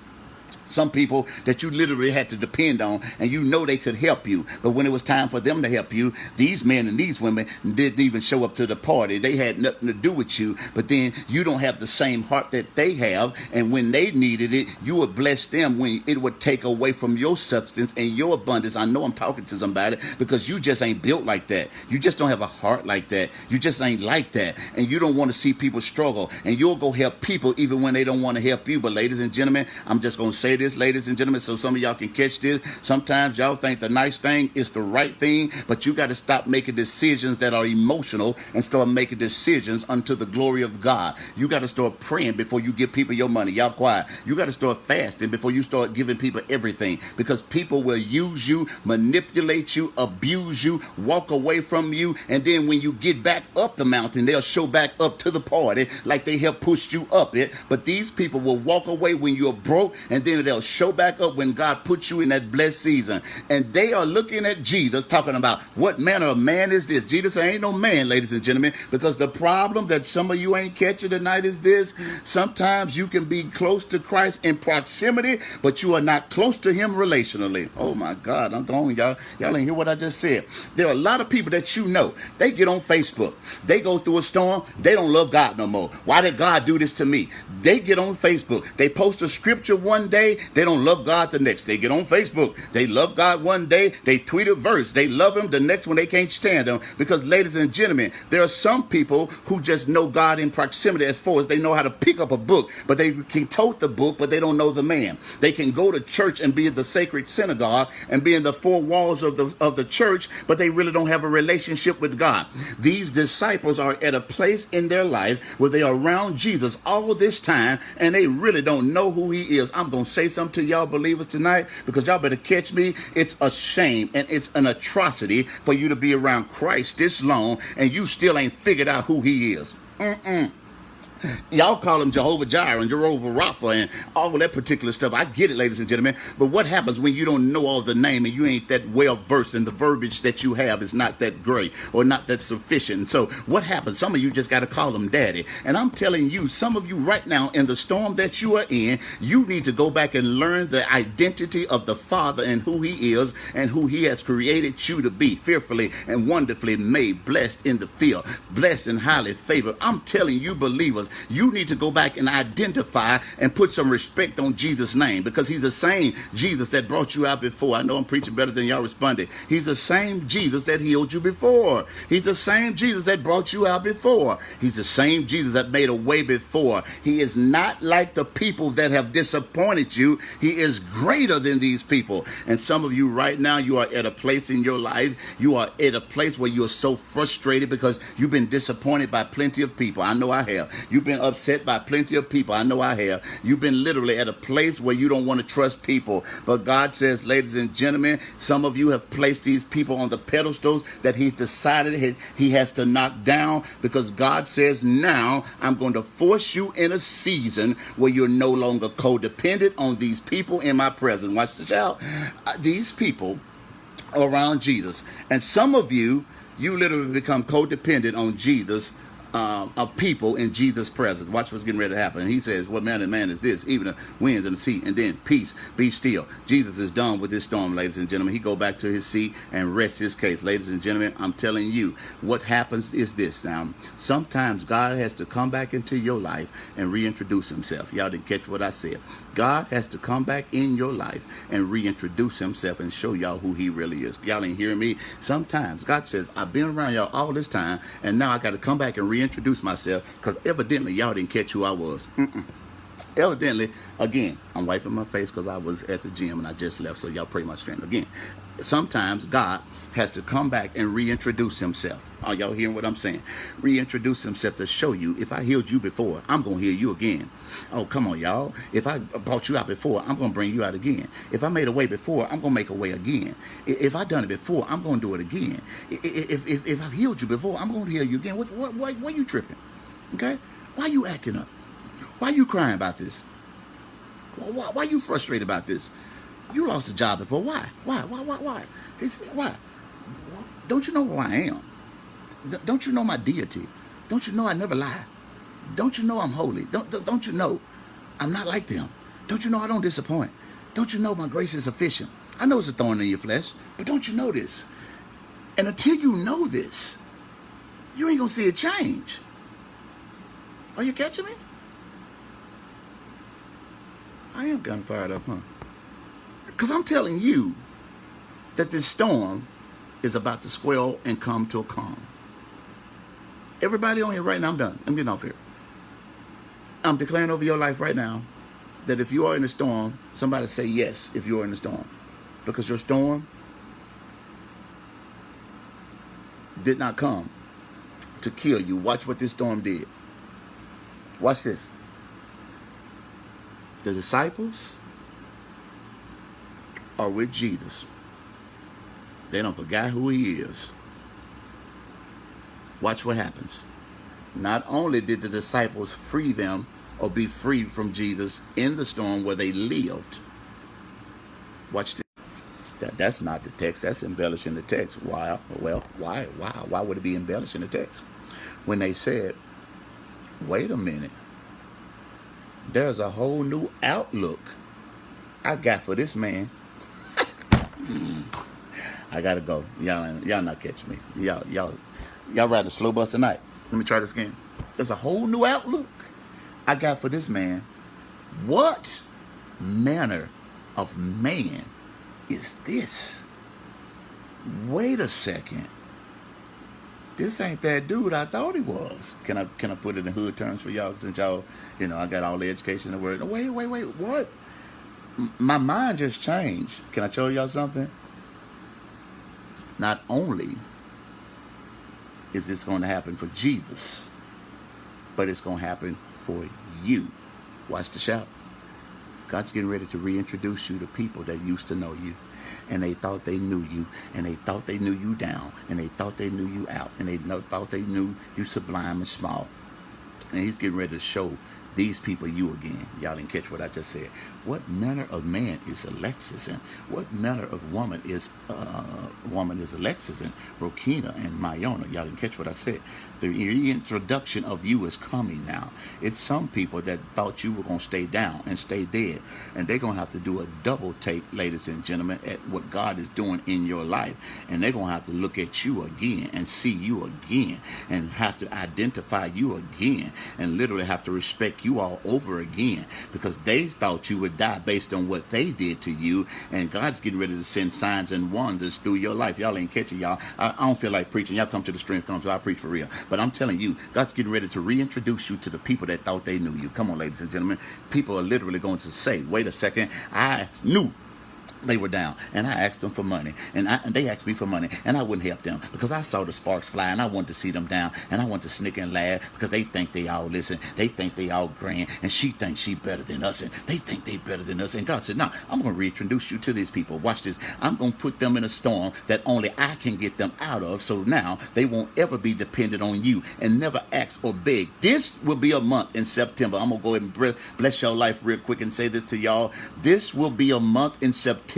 Some people that you literally had to depend on, and you know they could help you. But when it was time for them to help you, these men and these women didn't even show up to the party. They had nothing to do with you. But then you don't have the same heart that they have. And when they needed it, you would bless them when it would take away from your substance and your abundance. I know I'm talking to somebody because you just ain't built like that. You just don't have a heart like that. You just ain't like that. And you don't want to see people struggle. And you'll go help people even when they don't want to help you. But ladies and gentlemen, I'm just going to say this, ladies and gentlemen, so some of y'all can catch this. Sometimes y'all think the nice thing is the right thing, but you got to stop making decisions that are emotional and start making decisions unto the glory of God. You got to start praying before you give people your money. Y'all quiet. You got to start fasting before you start giving people everything, because people will use you, manipulate you, abuse you, walk away from you, and then when you get back up the mountain, they'll show back up to the party like they helped push you up it. But these people will walk away when you're broke, and then they'll show back up when God puts you in that blessed season. And they are looking at Jesus talking about, what manner of man is this? Jesus ain't no man, ladies and gentlemen, because the problem that some of you ain't catching tonight is this. Sometimes you can be close to Christ in proximity, but you are not close to him relationally. Oh my God, I'm going, y'all. Y'all ain't hear what I just said. There are a lot of people that you know, they get on Facebook, they go through a storm, they don't love God no more. Why did God do this to me? They get on Facebook, they post a scripture one day, they don't love God the next. They get on Facebook, they love God one day, they tweet a verse, they love him the next one, they can't stand him. Because ladies and gentlemen, there are some people who just know God in proximity as far as they know how to pick up a book, but they can tote the book, but they don't know the man. They can go to church and be in the sacred synagogue and be in the four walls of the church, but they really don't have a relationship with God. These disciples are at a place in their life where they are around Jesus all this time, and they really don't know who he is. I'm going to say something to y'all believers tonight, because y'all better catch me. It's a shame and it's an atrocity for you to be around Christ this long and you still ain't figured out who he is. Y'all call him Jehovah Jireh and Jehovah Rapha and all that particular stuff. I get it, ladies and gentlemen. But what happens when you don't know all the name and you ain't that well versed, and the verbiage that you have is not that great or not that sufficient? And so what happens? Some of you just got to call him daddy. And I'm telling you, some of you right now in the storm that you are in, you need to go back and learn the identity of the Father and who he is and who he has created you to be, fearfully and wonderfully made, blessed in the field, blessed and highly favored. I'm telling you, believers, you need to go back and identify and put some respect on Jesus' name, because he's the same Jesus that brought you out before. I know I'm preaching better than y'all responded. He's the same Jesus that healed you before. He's the same Jesus that brought you out before. He's the same Jesus that made a way before. He is not like the people that have disappointed you. He is greater than these people. And some of you right now, you are at a place in your life, you are at a place where you're so frustrated because you've been disappointed by plenty of people. I know I have. You've been upset by plenty of people. I know I have. You've been literally at a place where you don't want to trust people. But God says, ladies and gentlemen, some of you have placed these people on the pedestals that he decided he has to knock down, because God says, now I'm going to force you in a season where you're no longer codependent on these people in my presence. Watch the shout. These people are around Jesus. And some of you literally become codependent on Jesus, of people in Jesus' presence. Watch what's getting ready to happen. And he says, what manner of man is this? Even the winds and the sea, and then peace, be still. Jesus is done with this storm, ladies and gentlemen. He go back to his seat and rest his case. Ladies and gentlemen, I'm telling you, what happens is this. Now, sometimes God has to come back into your life and reintroduce himself. Y'all didn't catch what I said. God has to come back in your life and reintroduce himself and show y'all who he really is. Y'all ain't hearing me? Sometimes God says, I've been around y'all all this time, and now I got to come back and reintroduce reintroduce myself because evidently y'all didn't catch who I was. Evidently, again, I'm wiping my face because I was at the gym and I just left, so y'all pray my strength. Again, sometimes God has to come back and reintroduce himself. Are y'all hearing what I'm saying? Reintroduce himself to show you, if I healed you before, I'm going to heal you again. Oh, come on, y'all. If I brought you out before, I'm going to bring you out again. If I made a way before, I'm going to make a way again. If I done it before, I'm going to do it again. If I've healed you before, I'm going to heal you again. Why are you tripping? Okay? Why are you acting up? Why are you crying about this? Why are you frustrated about this? You lost a job before. Why? Why? Why? Don't you know who I am? Don't you know my deity? Don't you know I never lie? Don't you know I'm holy? Don't you know I'm not like them? Don't you know I don't disappoint? Don't you know my grace is sufficient? I know it's a thorn in your flesh, but don't you know this? And until you know this, you ain't gonna see a change. Are you catching me? I am kind of fired up, huh? Because I'm telling you that this storm is about to swell and come to a calm. Everybody on here right now, I'm done. I'm getting off here. I'm declaring over your life right now that if you are in a storm, somebody say yes if you are in a storm. Because your storm did not come to kill you. Watch what this storm did. Watch this. The disciples are with Jesus. They don't forget who he is. Watch what happens. Not only did the disciples free them or be freed from Jesus in the storm where they lived. Watch this. That's not the text. That's embellishing the text. Why? Well, why? Why would it be embellishing the text? When they said, wait a minute. There's a whole new outlook I got for this man. I gotta go. Y'all not catching me. Y'all riding a slow bus tonight. Let me try this again. There's a whole new outlook I got for this man. What manner of man is this? Wait a second. This ain't that dude I thought he was. Can I put it in hood terms for y'all since y'all, I got all the education in the world. Wait, what? My mind just changed. Can I show y'all something? Not only is this going to happen for Jesus, but it's going to happen for you. Watch the shout. God's getting ready to reintroduce you to people that used to know you. And they thought they knew you, and they thought they knew you down, and they thought they knew you out, and they thought they knew you sublime and small. And he's getting ready to show these people you again. Y'all didn't catch what I just said. What manner of man is Alexis, and what manner of woman is Alexis and Rokina and Mayona? Y'all didn't catch what I said. The reintroduction of you is coming now. It's some people that thought you were going to stay down and stay dead, and they're going to have to do a double take, ladies and gentlemen, at what God is doing in your life. And they're going to have to look at you again and see you again and have to identify you again and literally have to respect you all over again, because they thought you would die based on what they did to you, and God's getting ready to send signs and wonders through your life. Y'all ain't catching y'all. I don't feel like preaching. Y'all come to the stream, so I preach for real. But I'm telling you, God's getting ready to reintroduce you to the people that thought they knew you. Come on, ladies and gentlemen. People are literally going to say, wait a second, I knew they were down, and I asked them for money, and they asked me for money, and I wouldn't help them because I saw the sparks fly, and I wanted to see them down, and I wanted to snicker and laugh because they think they all listen, they think they all grand, and she thinks she better than us, and they think they better than us. And God said, no, I'm going to reintroduce you to these people. Watch this. I'm going to put them in a storm that only I can get them out of, so now they won't ever be dependent on you and never ask or beg. This will be a month in September. I'm going to go ahead and bless your life real quick and say this to y'all. This will be a month in September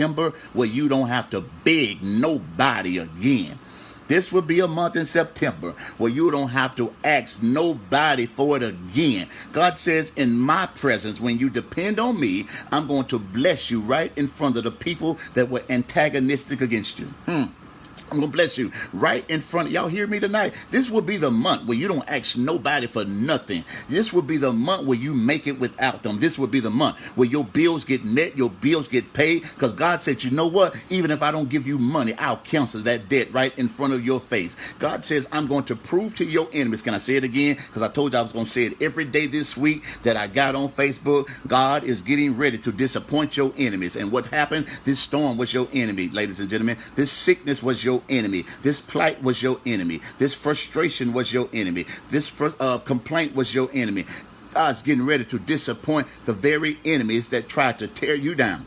where you don't have to beg nobody again. This will be a month in September where you don't have to ask nobody for it again. God says, in my presence, when you depend on me, I'm going to bless you right in front of the people that were antagonistic against you. I'm going to bless you right in front of y'all. Hear me tonight? This will be the month where you don't ask nobody for nothing. This will be the month where you make it without them. This will be the month where your bills get met, your bills get paid. Because God said, you know what? Even if I don't give you money, I'll cancel that debt right in front of your face. God says, I'm going to prove to your enemies. Can I say it again? Because I told you I was going to say it every day this week that I got on Facebook. God is getting ready to disappoint your enemies. And what happened? This storm was your enemy, ladies and gentlemen. This sickness was your enemy. This plight was your enemy. This frustration was your enemy. This complaint was your enemy. God's getting ready to disappoint the very enemies that tried to tear you down.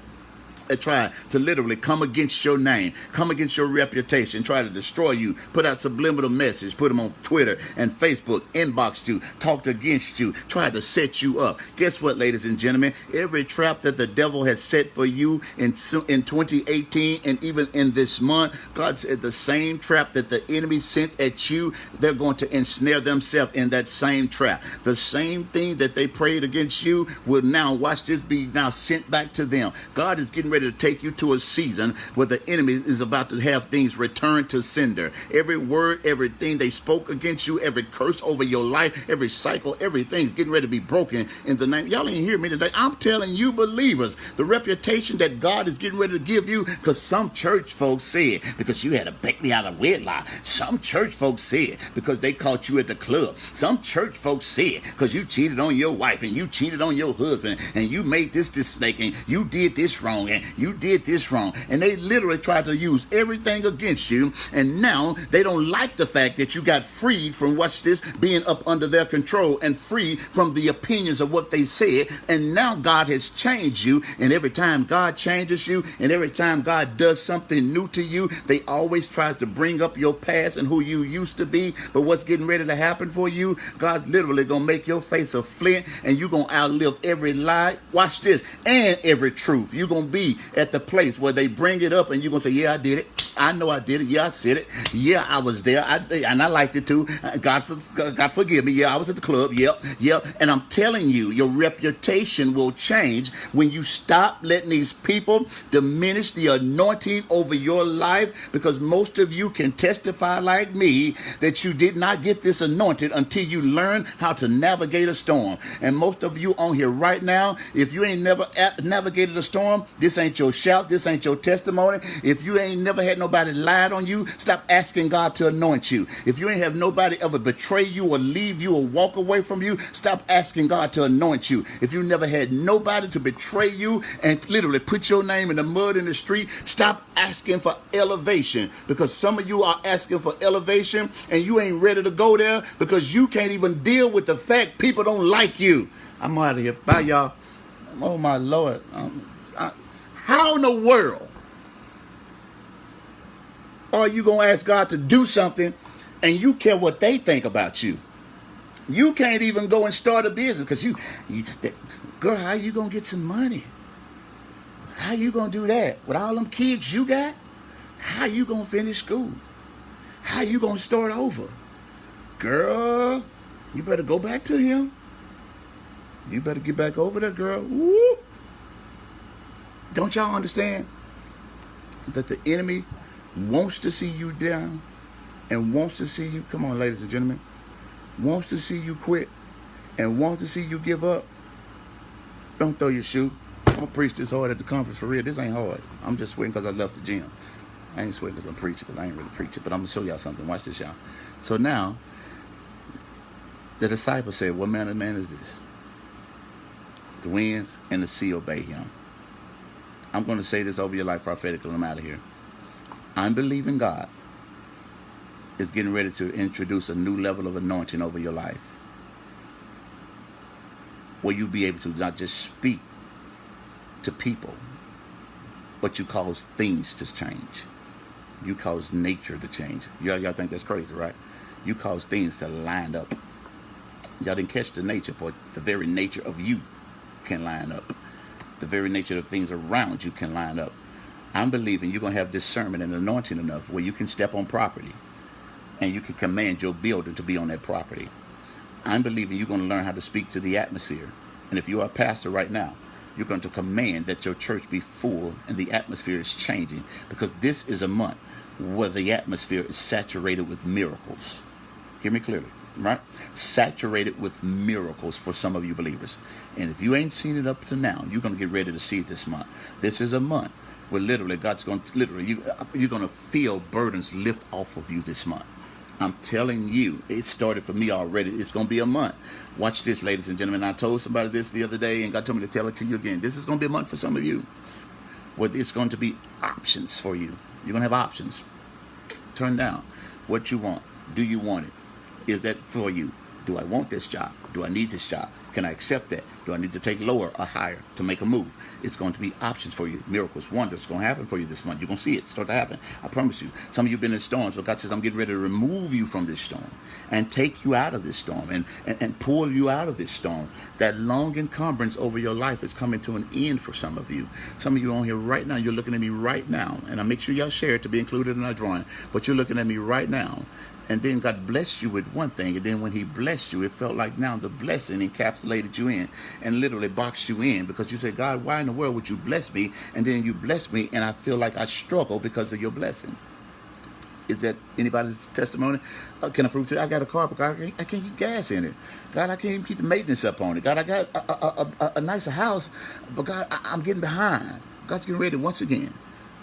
Try to literally come against your name, come against your reputation, try to destroy you, put out subliminal message, put them on Twitter and Facebook, inbox you, talked against you, try to set you up. Guess what, ladies and gentlemen? Every trap that the devil has set for you in 2018 and even in this month, God said the same trap that the enemy sent at you, they're going to ensnare themselves in that same trap. The same thing that they prayed against you will now, watch this, be now sent back to them. God is getting ready to take you to a season where the enemy is about to have things returned to sender. Every word, everything they spoke against you, every curse over your life, every cycle, everything's getting ready to be broken in the name. Y'all ain't hear me today. I'm telling you, believers, the reputation that God is getting ready to give you, because some church folks said, because you had a baby out of wedlock. Some church folks said, because they caught you at the club. Some church folks said, because you cheated on your wife and you cheated on your husband and you made this mistake and you did this wrong and you did this wrong. And they literally tried to use everything against you. And now they don't like the fact that you got freed from, watch this, being up under their control and freed from the opinions of what they said. And now God has changed you. And every time God changes you and every time God does something new to you, they always tries to bring up your past and who you used to be. But what's getting ready to happen for you, God's literally going to make your face a flint and you're going to outlive every lie, watch this, and every truth. You're going to be at the place where they bring it up and you're going to say, yeah, I did it. I know I did it. Yeah, I said it. Yeah, I was there. And I liked it too. God forgive me. Yeah, I was at the club. Yep. And I'm telling you, your reputation will change when you stop letting these people diminish the anointing over your life, because most of you can testify like me that you did not get this anointed until you learn how to navigate a storm. And most of you on here right now, if you ain't never navigated a storm, this ain't your shout. This ain't your testimony. If you ain't never had nobody lied on you, stop asking God to anoint you. If you ain't have nobody ever betray you or leave you or walk away from you, stop asking God to anoint you. If you never had nobody to betray you and literally put your name in the mud in the street, stop asking for elevation, because some of you are asking for elevation and you ain't ready to go there because you can't even deal with the fact people don't like you. I'm out of here. Bye, y'all. Oh, my Lord. How in the world are you going to ask God to do something and you care what they think about you? You can't even go and start a business because girl, how you going to get some money? How you going to do that? With all them kids you got? How you going to finish school? How you going to start over? Girl, you better go back to him. You better get back over there, girl. Woo. Don't y'all understand that the enemy wants to see you down and wants to see you, come on, ladies and gentlemen, wants to see you quit and wants to see you give up? Don't throw your shoe. I'm going to preach this hard at the conference for real. This ain't hard. I'm just sweating because I left the gym. I ain't sweating because I'm preaching, because I ain't really preaching. But I'm going to show y'all something. Watch this, y'all. So now, the disciples said, what manner of man is this? The winds and the sea obey him. I'm going to say this over your life prophetically, and I'm out of here. Unbelieving God is getting ready to introduce a new level of anointing over your life, where you'll be able to not just speak to people, but you cause things to change. You cause nature to change. Y'all think that's crazy, right? You cause things to line up. Y'all didn't catch the nature, but the very nature of you can line up. The very nature of things around you can line up. I'm believing you're going to have discernment and anointing enough where you can step on property and you can command your building to be on that property. I'm believing you're going to learn how to speak to the atmosphere. And if you are a pastor right now, you're going to command that your church be full and the atmosphere is changing, because this is a month where the atmosphere is saturated with miracles. Hear me clearly, right? Saturated with miracles for some of you believers. And if you ain't seen it up to now, you're going to get ready to see it this month. This is a month where literally God's going to, you're going to feel burdens lift off of you this month. I'm telling you, it started for me already. It's going to be a month. Watch this, ladies and gentlemen. I told somebody this the other day, and God told me to tell it to you again. This is going to be a month for some of you where it's going to be options for you. You're going to have options. Turn down what you want. Do you want it? Is that for you? Do I want this job? Do I need this job? Can I accept that? Do I need to take lower or higher to make a move? It's going to be options for you. Miracles, wonders going to happen for you this month. You're going to see it start to happen. I promise you. Some of you have been in storms, but God says, I'm getting ready to remove you from this storm and take you out of this storm and pull you out of this storm. That long encumbrance over your life is coming to an end for some of you. Some of you on here right now, you're looking at me right now, and I make sure y'all share it to be included in our drawing, but you're looking at me right now. And then God blessed you with one thing, and then when he blessed you, it felt like now the blessing encapsulated you in and literally boxed you in, because you said, God, why in the world would you bless me? And then you bless me, and I feel like I struggle because of your blessing. Is that anybody's testimony? Can I prove to you? I got a car, but God, I can't keep gas in it. God, I can't even keep the maintenance up on it. God, I got a nicer house, but God, I'm getting behind. God's getting ready once again.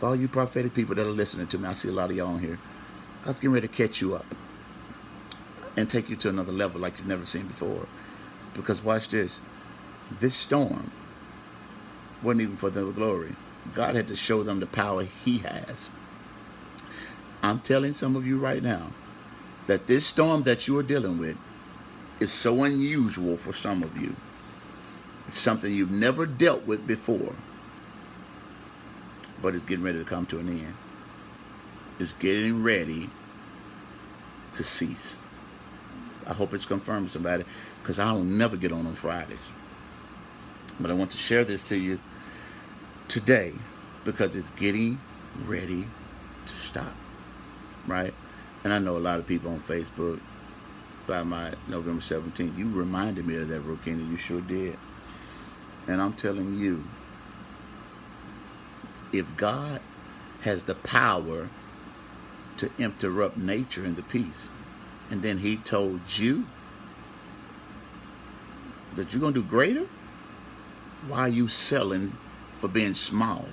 For all you prophetic people that are listening to me, I see a lot of y'all on here. God's getting ready to catch you up and take you to another level like you've never seen before. Because watch this. This storm wasn't even for their glory. God had to show them the power he has. I'm telling some of you right now that this storm that you are dealing with is so unusual for some of you. It's something you've never dealt with before. But it's getting ready to come to an end. Is getting ready to cease. I hope it's confirmed, somebody, because I don't never get on Fridays. But I want to share this to you today because it's getting ready to stop, right? And I know a lot of people on Facebook, by my November 17th, you reminded me of that, Rokina. You sure did. And I'm telling you, if God has the power to interrupt nature and the peace, and then he told you that you're going to do greater, why are you selling for being small?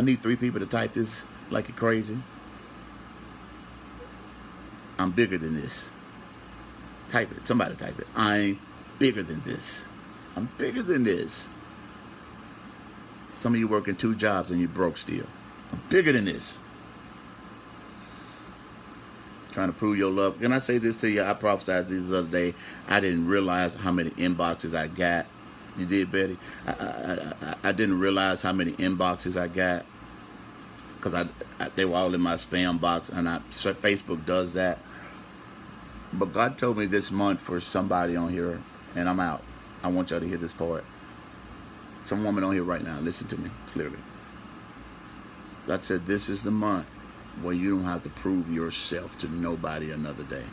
I need 3 people to type this like you're crazy. I'm bigger than this. Type it. Somebody type it. I'm bigger than this. I'm bigger than this. Some of you working 2 jobs and you're broke still. I'm bigger than this. Trying to prove your love. Can I say this to you? I prophesied this other day. I didn't realize how many inboxes I got. You did, Betty? I didn't realize how many inboxes I got because they were all in my spam box, and Facebook does that. But God told me this month for somebody on here, and I'm out. I want y'all to hear this part. Some woman on here right now, listen to me clearly. God said, this is the month where you don't have to prove yourself to nobody another day.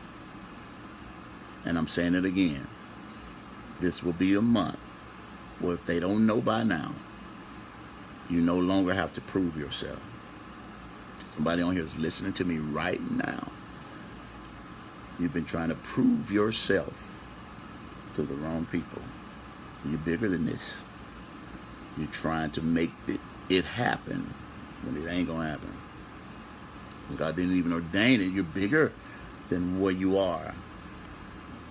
And I'm saying it again. This will be a month where if they don't know by now, you no longer have to prove yourself. Somebody on here is listening to me right now. You've been trying to prove yourself to the wrong people. You're bigger than this. You're trying to make it happen when it ain't going to happen. God didn't even ordain it. You're bigger than where you are.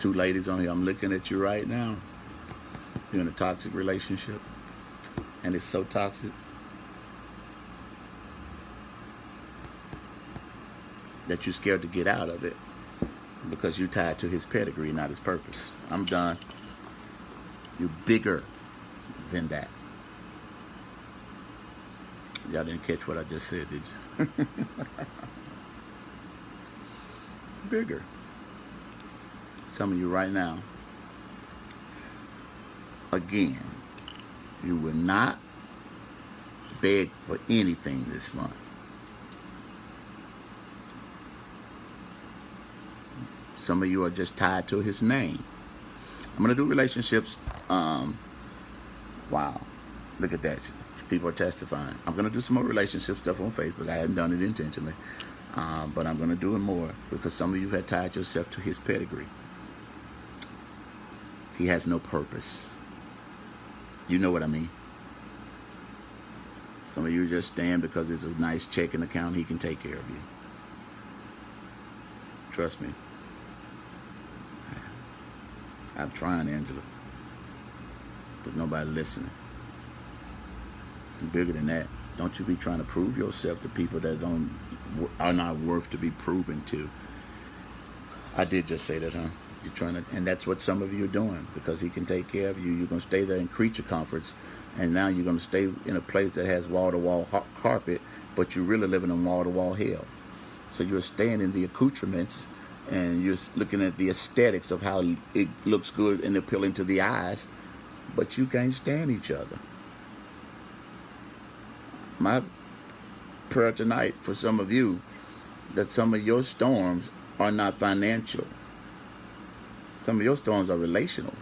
2 ladies on here, I'm looking at you right now. You're in a toxic relationship, and it's so toxic that you're scared to get out of it because you're tied to his pedigree, not his purpose. I'm done. You're bigger than that. Y'all didn't catch what I just said, did you? Bigger. Some of you right now, again, you will not beg for anything this month. Some of you are just tied to his name. I'm going to do relationships. Wow. Look at that. People are testifying. I'm going to do some more relationship stuff on Facebook. I haven't done it intentionally. But I'm going to do it more because some of you have tied yourself to his pedigree. He has no purpose. You know what I mean? Some of you just stand because it's a nice checking account. He can take care of you. Trust me. I'm trying, Angela. But nobody listening. You're bigger than that. Don't you be trying to prove yourself to people that are not worth to be proven to. I did just say that, huh? You're trying to, and that's what some of you are doing because he can take care of you. You're going to stay there in creature comforts, and now you're going to stay in a place that has wall-to-wall carpet, but you're really living in wall-to-wall hell. So you're staying in the accoutrements, and you're looking at the aesthetics of how it looks good and appealing to the eyes, but you can't stand each other. My prayer tonight for some of you that some of your storms are not financial. Some of your storms are relational.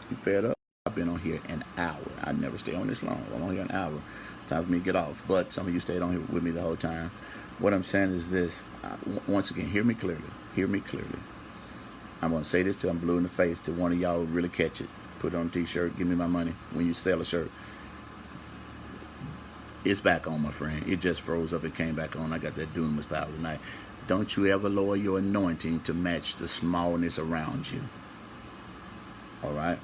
You fed up? I've been on here an hour. I never stay on this long. I'm on here an hour. Time for me to get off. But some of you stayed on here with me the whole time. What I'm saying is this. Once again, hear me clearly. Hear me clearly. I'm going to say this till I'm blue in the face till one of y'all really catch it. Put it on a t-shirt. Give me my money when you sell a shirt. It's back on, my friend. It just froze up. It came back on. I got that dunamis power tonight. Don't you ever lower your anointing to match the smallness around you. All right?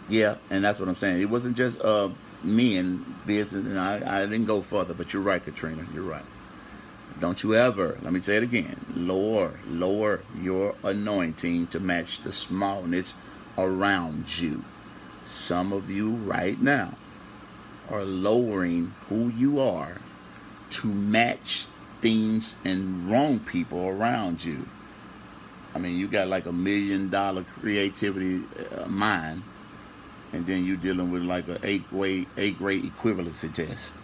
Yeah, and that's what I'm saying. It wasn't just men business, and I didn't go further, but you're right, Katrina. You're right. Don't you ever, let me say it again, lower your anointing to match the smallness around you. Some of you right now are lowering who you are to match things and wrong people around you. I mean, you got like $1 million creativity mind, and then you're dealing with like an eighth grade equivalency test.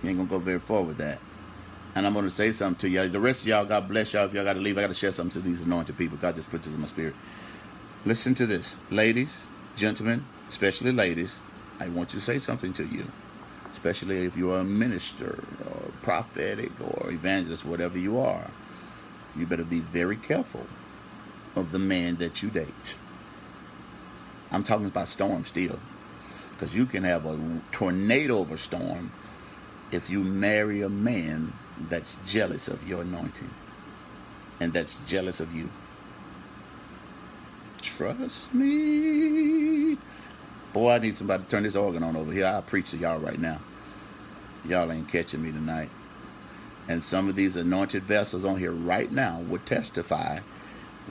You ain't gonna go very far with that. And I'm gonna say something to y'all. The rest of y'all, God bless y'all. If y'all gotta leave, I gotta share something to these anointed people. God just puts this in my spirit. Listen to this, ladies, gentlemen, especially ladies. I want to say something to you, especially if you're a minister or prophetic or evangelist, whatever you are. You better be very careful of the man that you date. I'm talking about storm still, because you can have a tornado of a storm if you marry a man that's jealous of your anointing and that's jealous of you. Trust me. Boy, I need somebody to turn this organ on over here. I'll preach to y'all right now. Y'all ain't catching me tonight. And some of these anointed vessels on here right now would testify.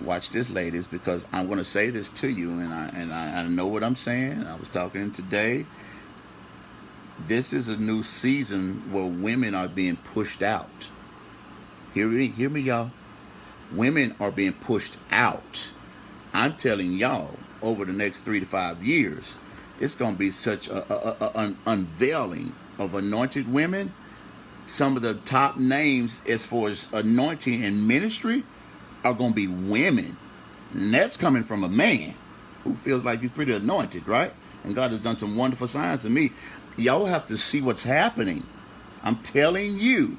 Watch this, ladies, because I'm going to say this to you, and I know what I'm saying. I was talking today. This is a new season where women are being pushed out. Hear me, y'all. Women are being pushed out. I'm telling y'all, over the next 3 to 5 years, it's going to be such an unveiling of anointed women. Some of the top names as far as anointing and ministry are going to be women. And that's coming from a man who feels like he's pretty anointed, right? And God has done some wonderful signs to me. Y'all have to see what's happening. I'm telling you,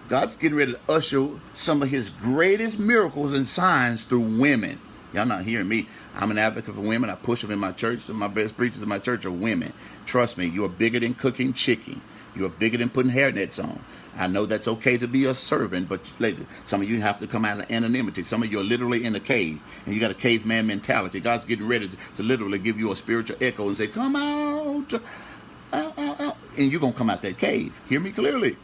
God's getting ready to usher some of his greatest miracles and signs through women. Y'all not hearing me. I'm an advocate for women. I push them in my church. Some of my best preachers in my church are women. Trust me, you're bigger than cooking chicken. You're bigger than putting hairnets on. I know that's okay to be a servant, but some of you have to come out of anonymity. Some of you are literally in a cave, and you got a caveman mentality. God's getting ready to literally give you a spiritual echo and say, come out, and you're going to come out that cave. Hear me clearly.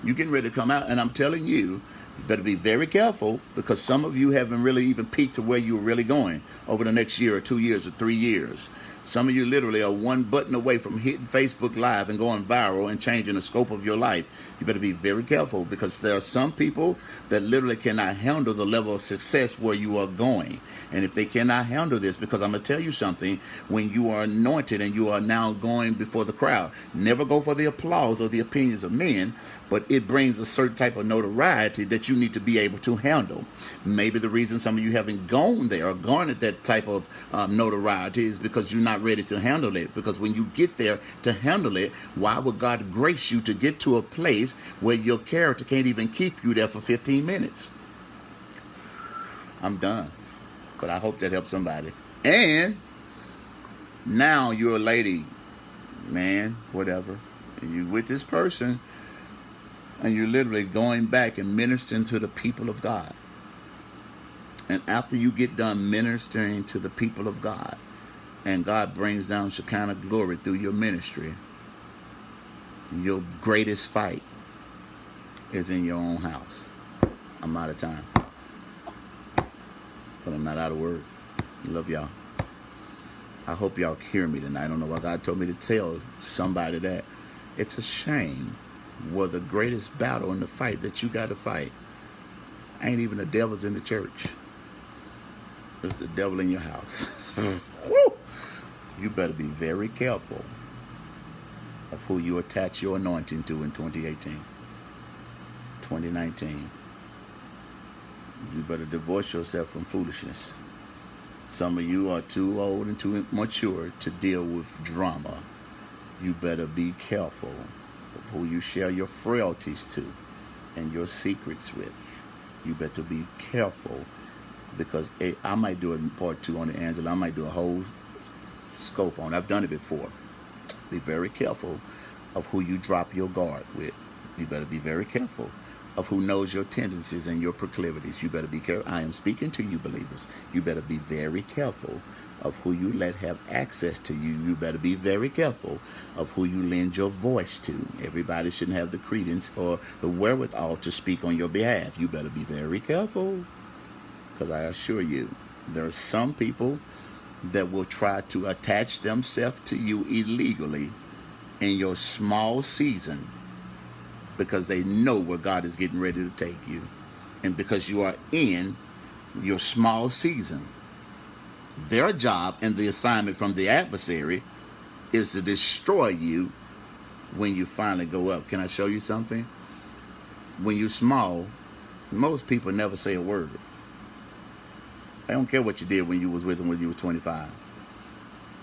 You're getting ready to come out, and I'm telling you, you better be very careful, because some of you haven't really even peaked to where you're really going over the next year or 2 years or 3 years. Some of you literally are one button away from hitting Facebook Live and going viral and changing the scope of your life. You better be very careful, because there are some people that literally cannot handle the level of success where you are going. And if they cannot handle this, because I'm going to tell you something, when you are anointed and you are now going before the crowd, never go for the applause or the opinions of men, but it brings a certain type of notoriety that that you need to be able to handle. Maybe the reason some of you haven't gone there or garnered that type of notoriety is because you're not ready to handle it. Because when you get there to handle it, why would God grace you to get to a place where your character can't even keep you there for 15 minutes? I'm done. But I hope that helps somebody. And now you're a lady, man, whatever, and you with this person, and you're literally going back and ministering to the people of God. And after you get done ministering to the people of God, and God brings down Shekinah glory through your ministry, your greatest fight is in your own house. I'm out of time. But I'm not out of word. I love y'all. I hope y'all hear me tonight. I don't know why God told me to tell somebody that. It's a shame where the greatest battle in the fight that you got to fight ain't even the devil's in the church. It's the devil in your house. Woo! You better be very careful of who you attach your anointing to in 2018, 2019. You better divorce yourself from foolishness. Some of you are too old and too mature to deal with drama. You better be careful of who you share your frailties to and your secrets with. You better be careful, because I might do a part 2 on the Angela. I might do a whole scope on it. I've done it before. Be very careful of who you drop your guard with. You better be very careful of who knows your tendencies and your proclivities. You better be careful. I am speaking to you, believers. You better be very careful of who you let have access to you. You better be very careful of who you lend your voice to. Everybody shouldn't have the credence or the wherewithal to speak on your behalf. You better be very careful, because I assure you, there are some people that will try to attach themselves to you illegally in your small season, because they know where God is getting ready to take you. And because you are in your small season, their job and the assignment from the adversary is to destroy you when you finally go up. Can I show you something? When you're small, most people never say a word. They don't care what you did when you was with them when you were 25.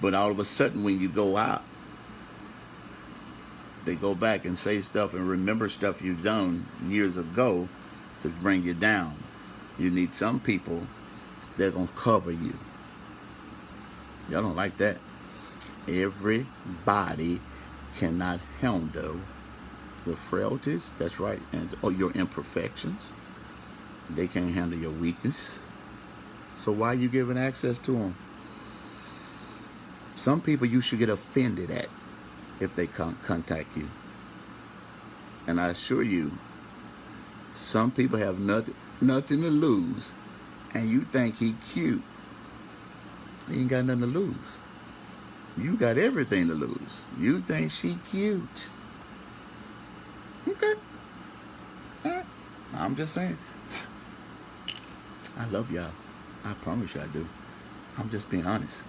But all of a sudden, when you go out, they go back and say stuff and remember stuff you've done years ago to bring you down. You need some people that are going to cover you. Y'all don't like that. Everybody cannot handle your frailties. That's right. Or your imperfections. They can't handle your weakness. So why are you giving access to them? Some people you should get offended at if they contact you. And I assure you, some people have nothing to lose, and you think he cute. He ain't got nothing to lose. You got everything to lose. You think she cute. Okay. All right. I'm just saying. I love y'all. I promise you I do. I'm just being honest.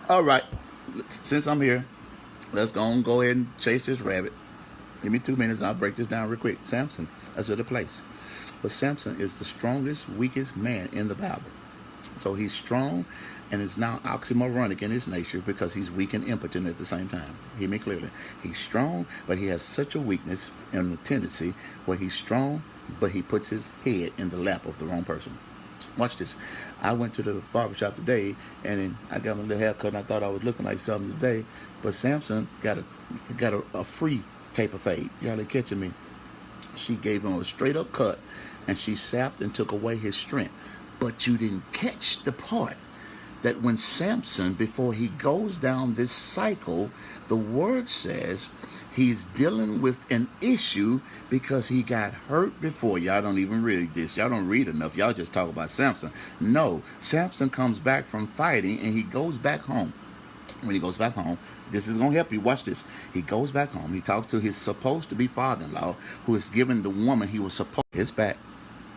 All right. Since I'm here, let's go ahead and chase this rabbit. Give me 2 minutes and I'll break this down real quick. Samson, that's the place. But Samson is the strongest, weakest man in the Bible. So he's strong, and it's now oxymoronic in his nature because he's weak and impotent at the same time. Hear me clearly. He's strong, but he has such a weakness and a tendency where he's strong, but he puts his head in the lap of the wrong person. Watch this. I went to the barbershop today, and I got my little haircut, and I thought I was looking like something today. But Samson got a free taper fade. Y'all ain't catching me. She gave him a straight up cut, and she sapped and took away his strength. But you didn't catch the part that when Samson, before he goes down this cycle, the word says he's dealing with an issue because he got hurt before. Y'all don't even read this. Y'all don't read enough. Y'all just talk about Samson. No, Samson comes back from fighting, and he goes back home. When he goes back home, this is going to help you. Watch this. He goes back home. He talks to his supposed-to-be father-in-law, who is giving the woman he was supposed to his back.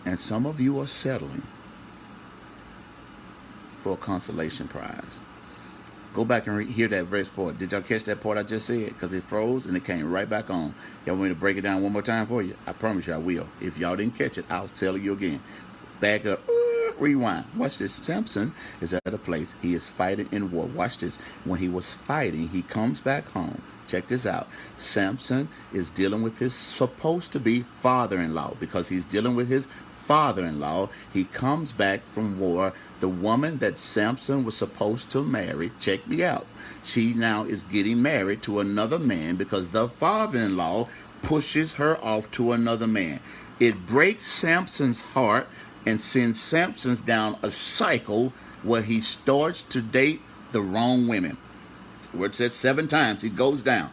And some of you are settling for a consolation prize. Go back and hear that verse part. Did y'all catch that part I just said? Because it froze and it came right back on. Y'all want me to break it down one more time for you? I promise you I will. If y'all didn't catch it, I'll tell you again. Back up. Rewind. Watch this. Samson is at a place. He is fighting in war. Watch this. When he was fighting, he comes back home. Check this out. Samson is dealing with his supposed to be father-in-law, because he's dealing with his father-in-law. He comes back from war. The woman that Samson was supposed to marry, check me out, she now is getting married to another man because the father-in-law pushes her off to another man. It breaks Samson's heart and sends Samson down a cycle where he starts to date the wrong women. Where it said 7 times, he goes down,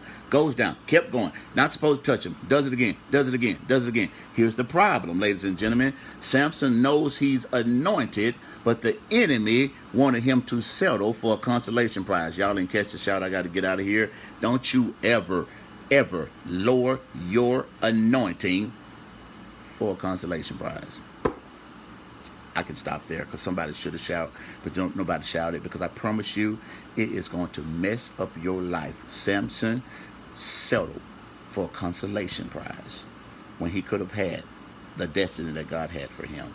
kept going. Not supposed to touch him. Does it again, does it again, does it again. Here's the problem, ladies and gentlemen. Samson knows he's anointed, but the enemy wanted him to settle for a consolation prize. Y'all didn't catch the shout. I got to get out of here. Don't you ever lower your anointing for a consolation prize. I can stop there because somebody should have shouted, but nobody shouted, because I promise you it is going to mess up your life. Samson settled for a consolation prize when he could have had the destiny that God had for him.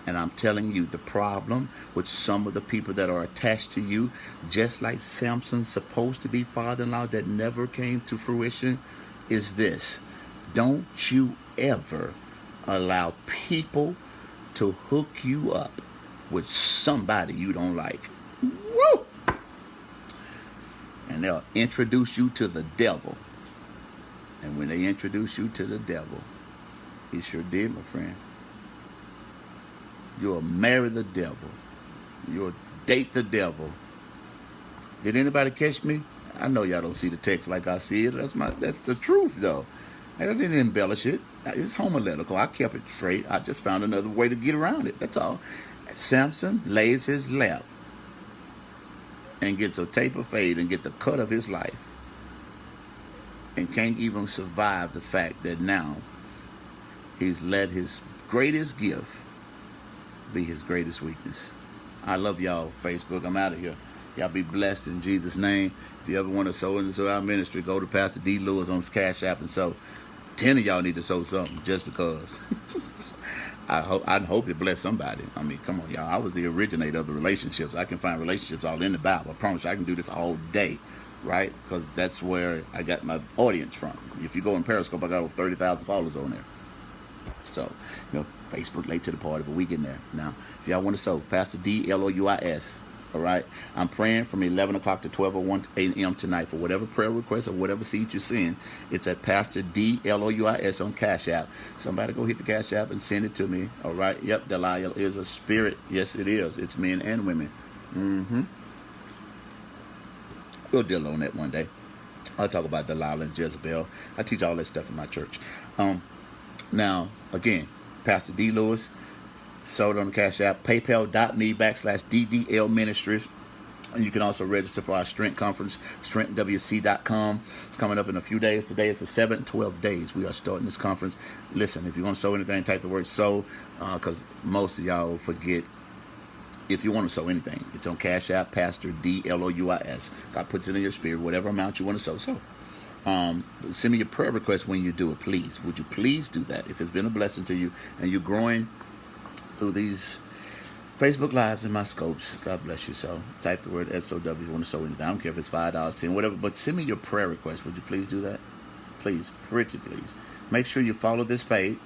And I'm telling you, the problem with some of the people that are attached to you, just like Samson's supposed to be father-in-law that never came to fruition, is this. Don't you ever allow people to hook you up with somebody you don't like. Woo! And they'll introduce you to the devil. And when they introduce you to the devil, he sure did, my friend. You'll marry the devil. You'll date the devil. Did anybody catch me? I know y'all don't see the text like I see it. That's the truth, though. I didn't embellish it. It's homiletical. I kept it straight. I just found another way to get around it. That's all. Samson lays his lap and gets a taper fade and get the cut of his life, and can't even survive the fact that now he's let his greatest gift be his greatest weakness. I love y'all, Facebook. I'm out of here. Y'all be blessed in Jesus' name. If you ever want to sow into our ministry, go to Pastor D. Louis on Cash App and sow. 10 of y'all need to sow something just because. I hope it bless somebody. I mean, come on, y'all. I was the originator of the relationships. I can find relationships all in the Bible. I promise you I can do this all day, right? Because that's where I got my audience from. If you go in Periscope, I got over 30,000 followers on there. So, Facebook late to the party, but we getting there. Now, if y'all want to sow, Pastor D. Louis. All right, I'm praying from 11 o'clock to 12:01 a.m. tonight for whatever prayer request or whatever seed you send. It's at Pastor D. Louis on Cash App. Somebody go hit the Cash App and send it to me. All right. Yep, Delilah is a spirit. Yes, it is. It's men and women. We'll deal on that one day. I'll talk about Delilah and Jezebel. I teach all that stuff in my church. Now, again, Pastor D. Louis. Sold on the Cash App, paypal.me/DDL Ministries. And you can also register for our strength conference, strengthwc.com. It's coming up in a few days. Today is the 7th, 12 days. We are starting this conference. Listen, if you want to sow anything, type the word sow, because most of y'all will forget. If you want to sow anything, it's on Cash App, Pastor D. Louis. God puts it in your spirit, whatever amount you want to sow. So, send me your prayer request when you do it, please. Would you please do that? If it's been a blessing to you and you're growing through these Facebook Lives and my scopes, God bless you. So type the word SOW if you want to sow anything. I don't care if it's $5, $10, whatever, but send me your prayer request. Would you please do that? Please, pretty please. Make sure you follow this page.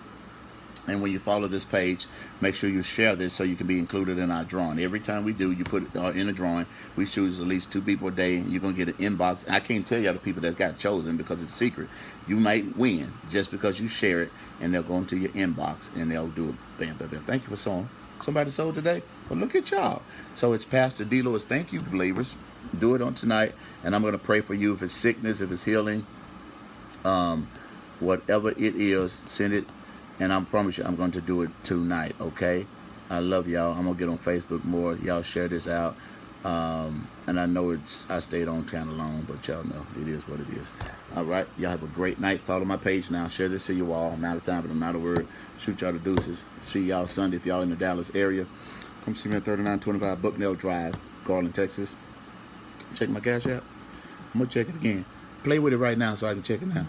And when you follow this page, make sure you share this so you can be included in our drawing. Every time we do, you put it in a drawing. We choose at least 2 people a day. You're going to get an inbox. I can't tell you the people that got chosen because it's secret. You might win just because you share it, and they'll go into your inbox, and they'll do it. Bam, bam, bam. Thank you for sowing. Somebody sold today? Well, look at y'all. So it's Pastor D. Louis. Thank you, believers. Do it on tonight, and I'm going to pray for you. If it's sickness, if it's healing, whatever it is, send it. And I promise you, I'm going to do it tonight, okay? I love y'all. I'm going to get on Facebook more. Y'all share this out. And I know I stayed on kind of long, but y'all know it is what it is. All right. Y'all have a great night. Follow my page now. Share this to you all. I'm out of time, but I'm out of word. Shoot y'all the deuces. See y'all Sunday if y'all in the Dallas area. Come see me at 3925 Bucknell Drive, Garland, Texas. Check my cash app. I'm gonna check it again. Play with it right now so I can check it now.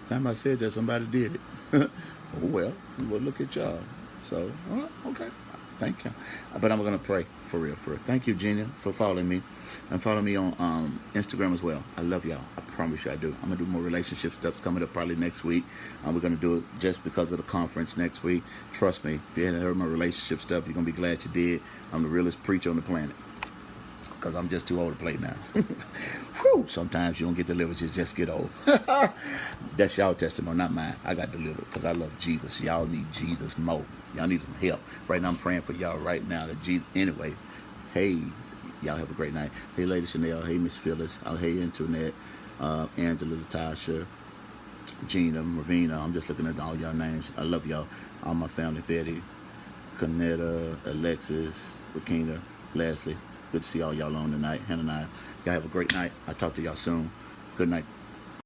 Time I said that, somebody did it. Oh well, look at y'all. So, okay. Thank you. But I'm going to pray for real, for real. Thank you, Gina, for following me. And follow me on Instagram as well. I love y'all. I promise you I do. I'm going to do more relationship stuff coming up probably next week. We're going to do it just because of the conference next week. Trust me, if you hadn't heard my relationship stuff, you're going to be glad you did. I'm the realest preacher on the planet. Because I'm just too old to play now. Whew, sometimes you don't get delivered, you just get old. That's y'all testimony, not mine. I got delivered because I love Jesus. Y'all need Jesus more. Y'all need some help. Right now I'm praying for y'all right now. That Jesus. Anyway, hey, y'all have a great night. Hey, Lady Chanel. Hey, Miss Phyllis. Hey, Internet. Angela, Latasha, Gina, Ravina. I'm just looking at all y'all names. I love y'all. All my family, Betty, Cornetta, Alexis, Rakina, Leslie. Good to see all y'all on tonight. Hannah and I. Y'all have a great night. I'll talk to y'all soon. Good night.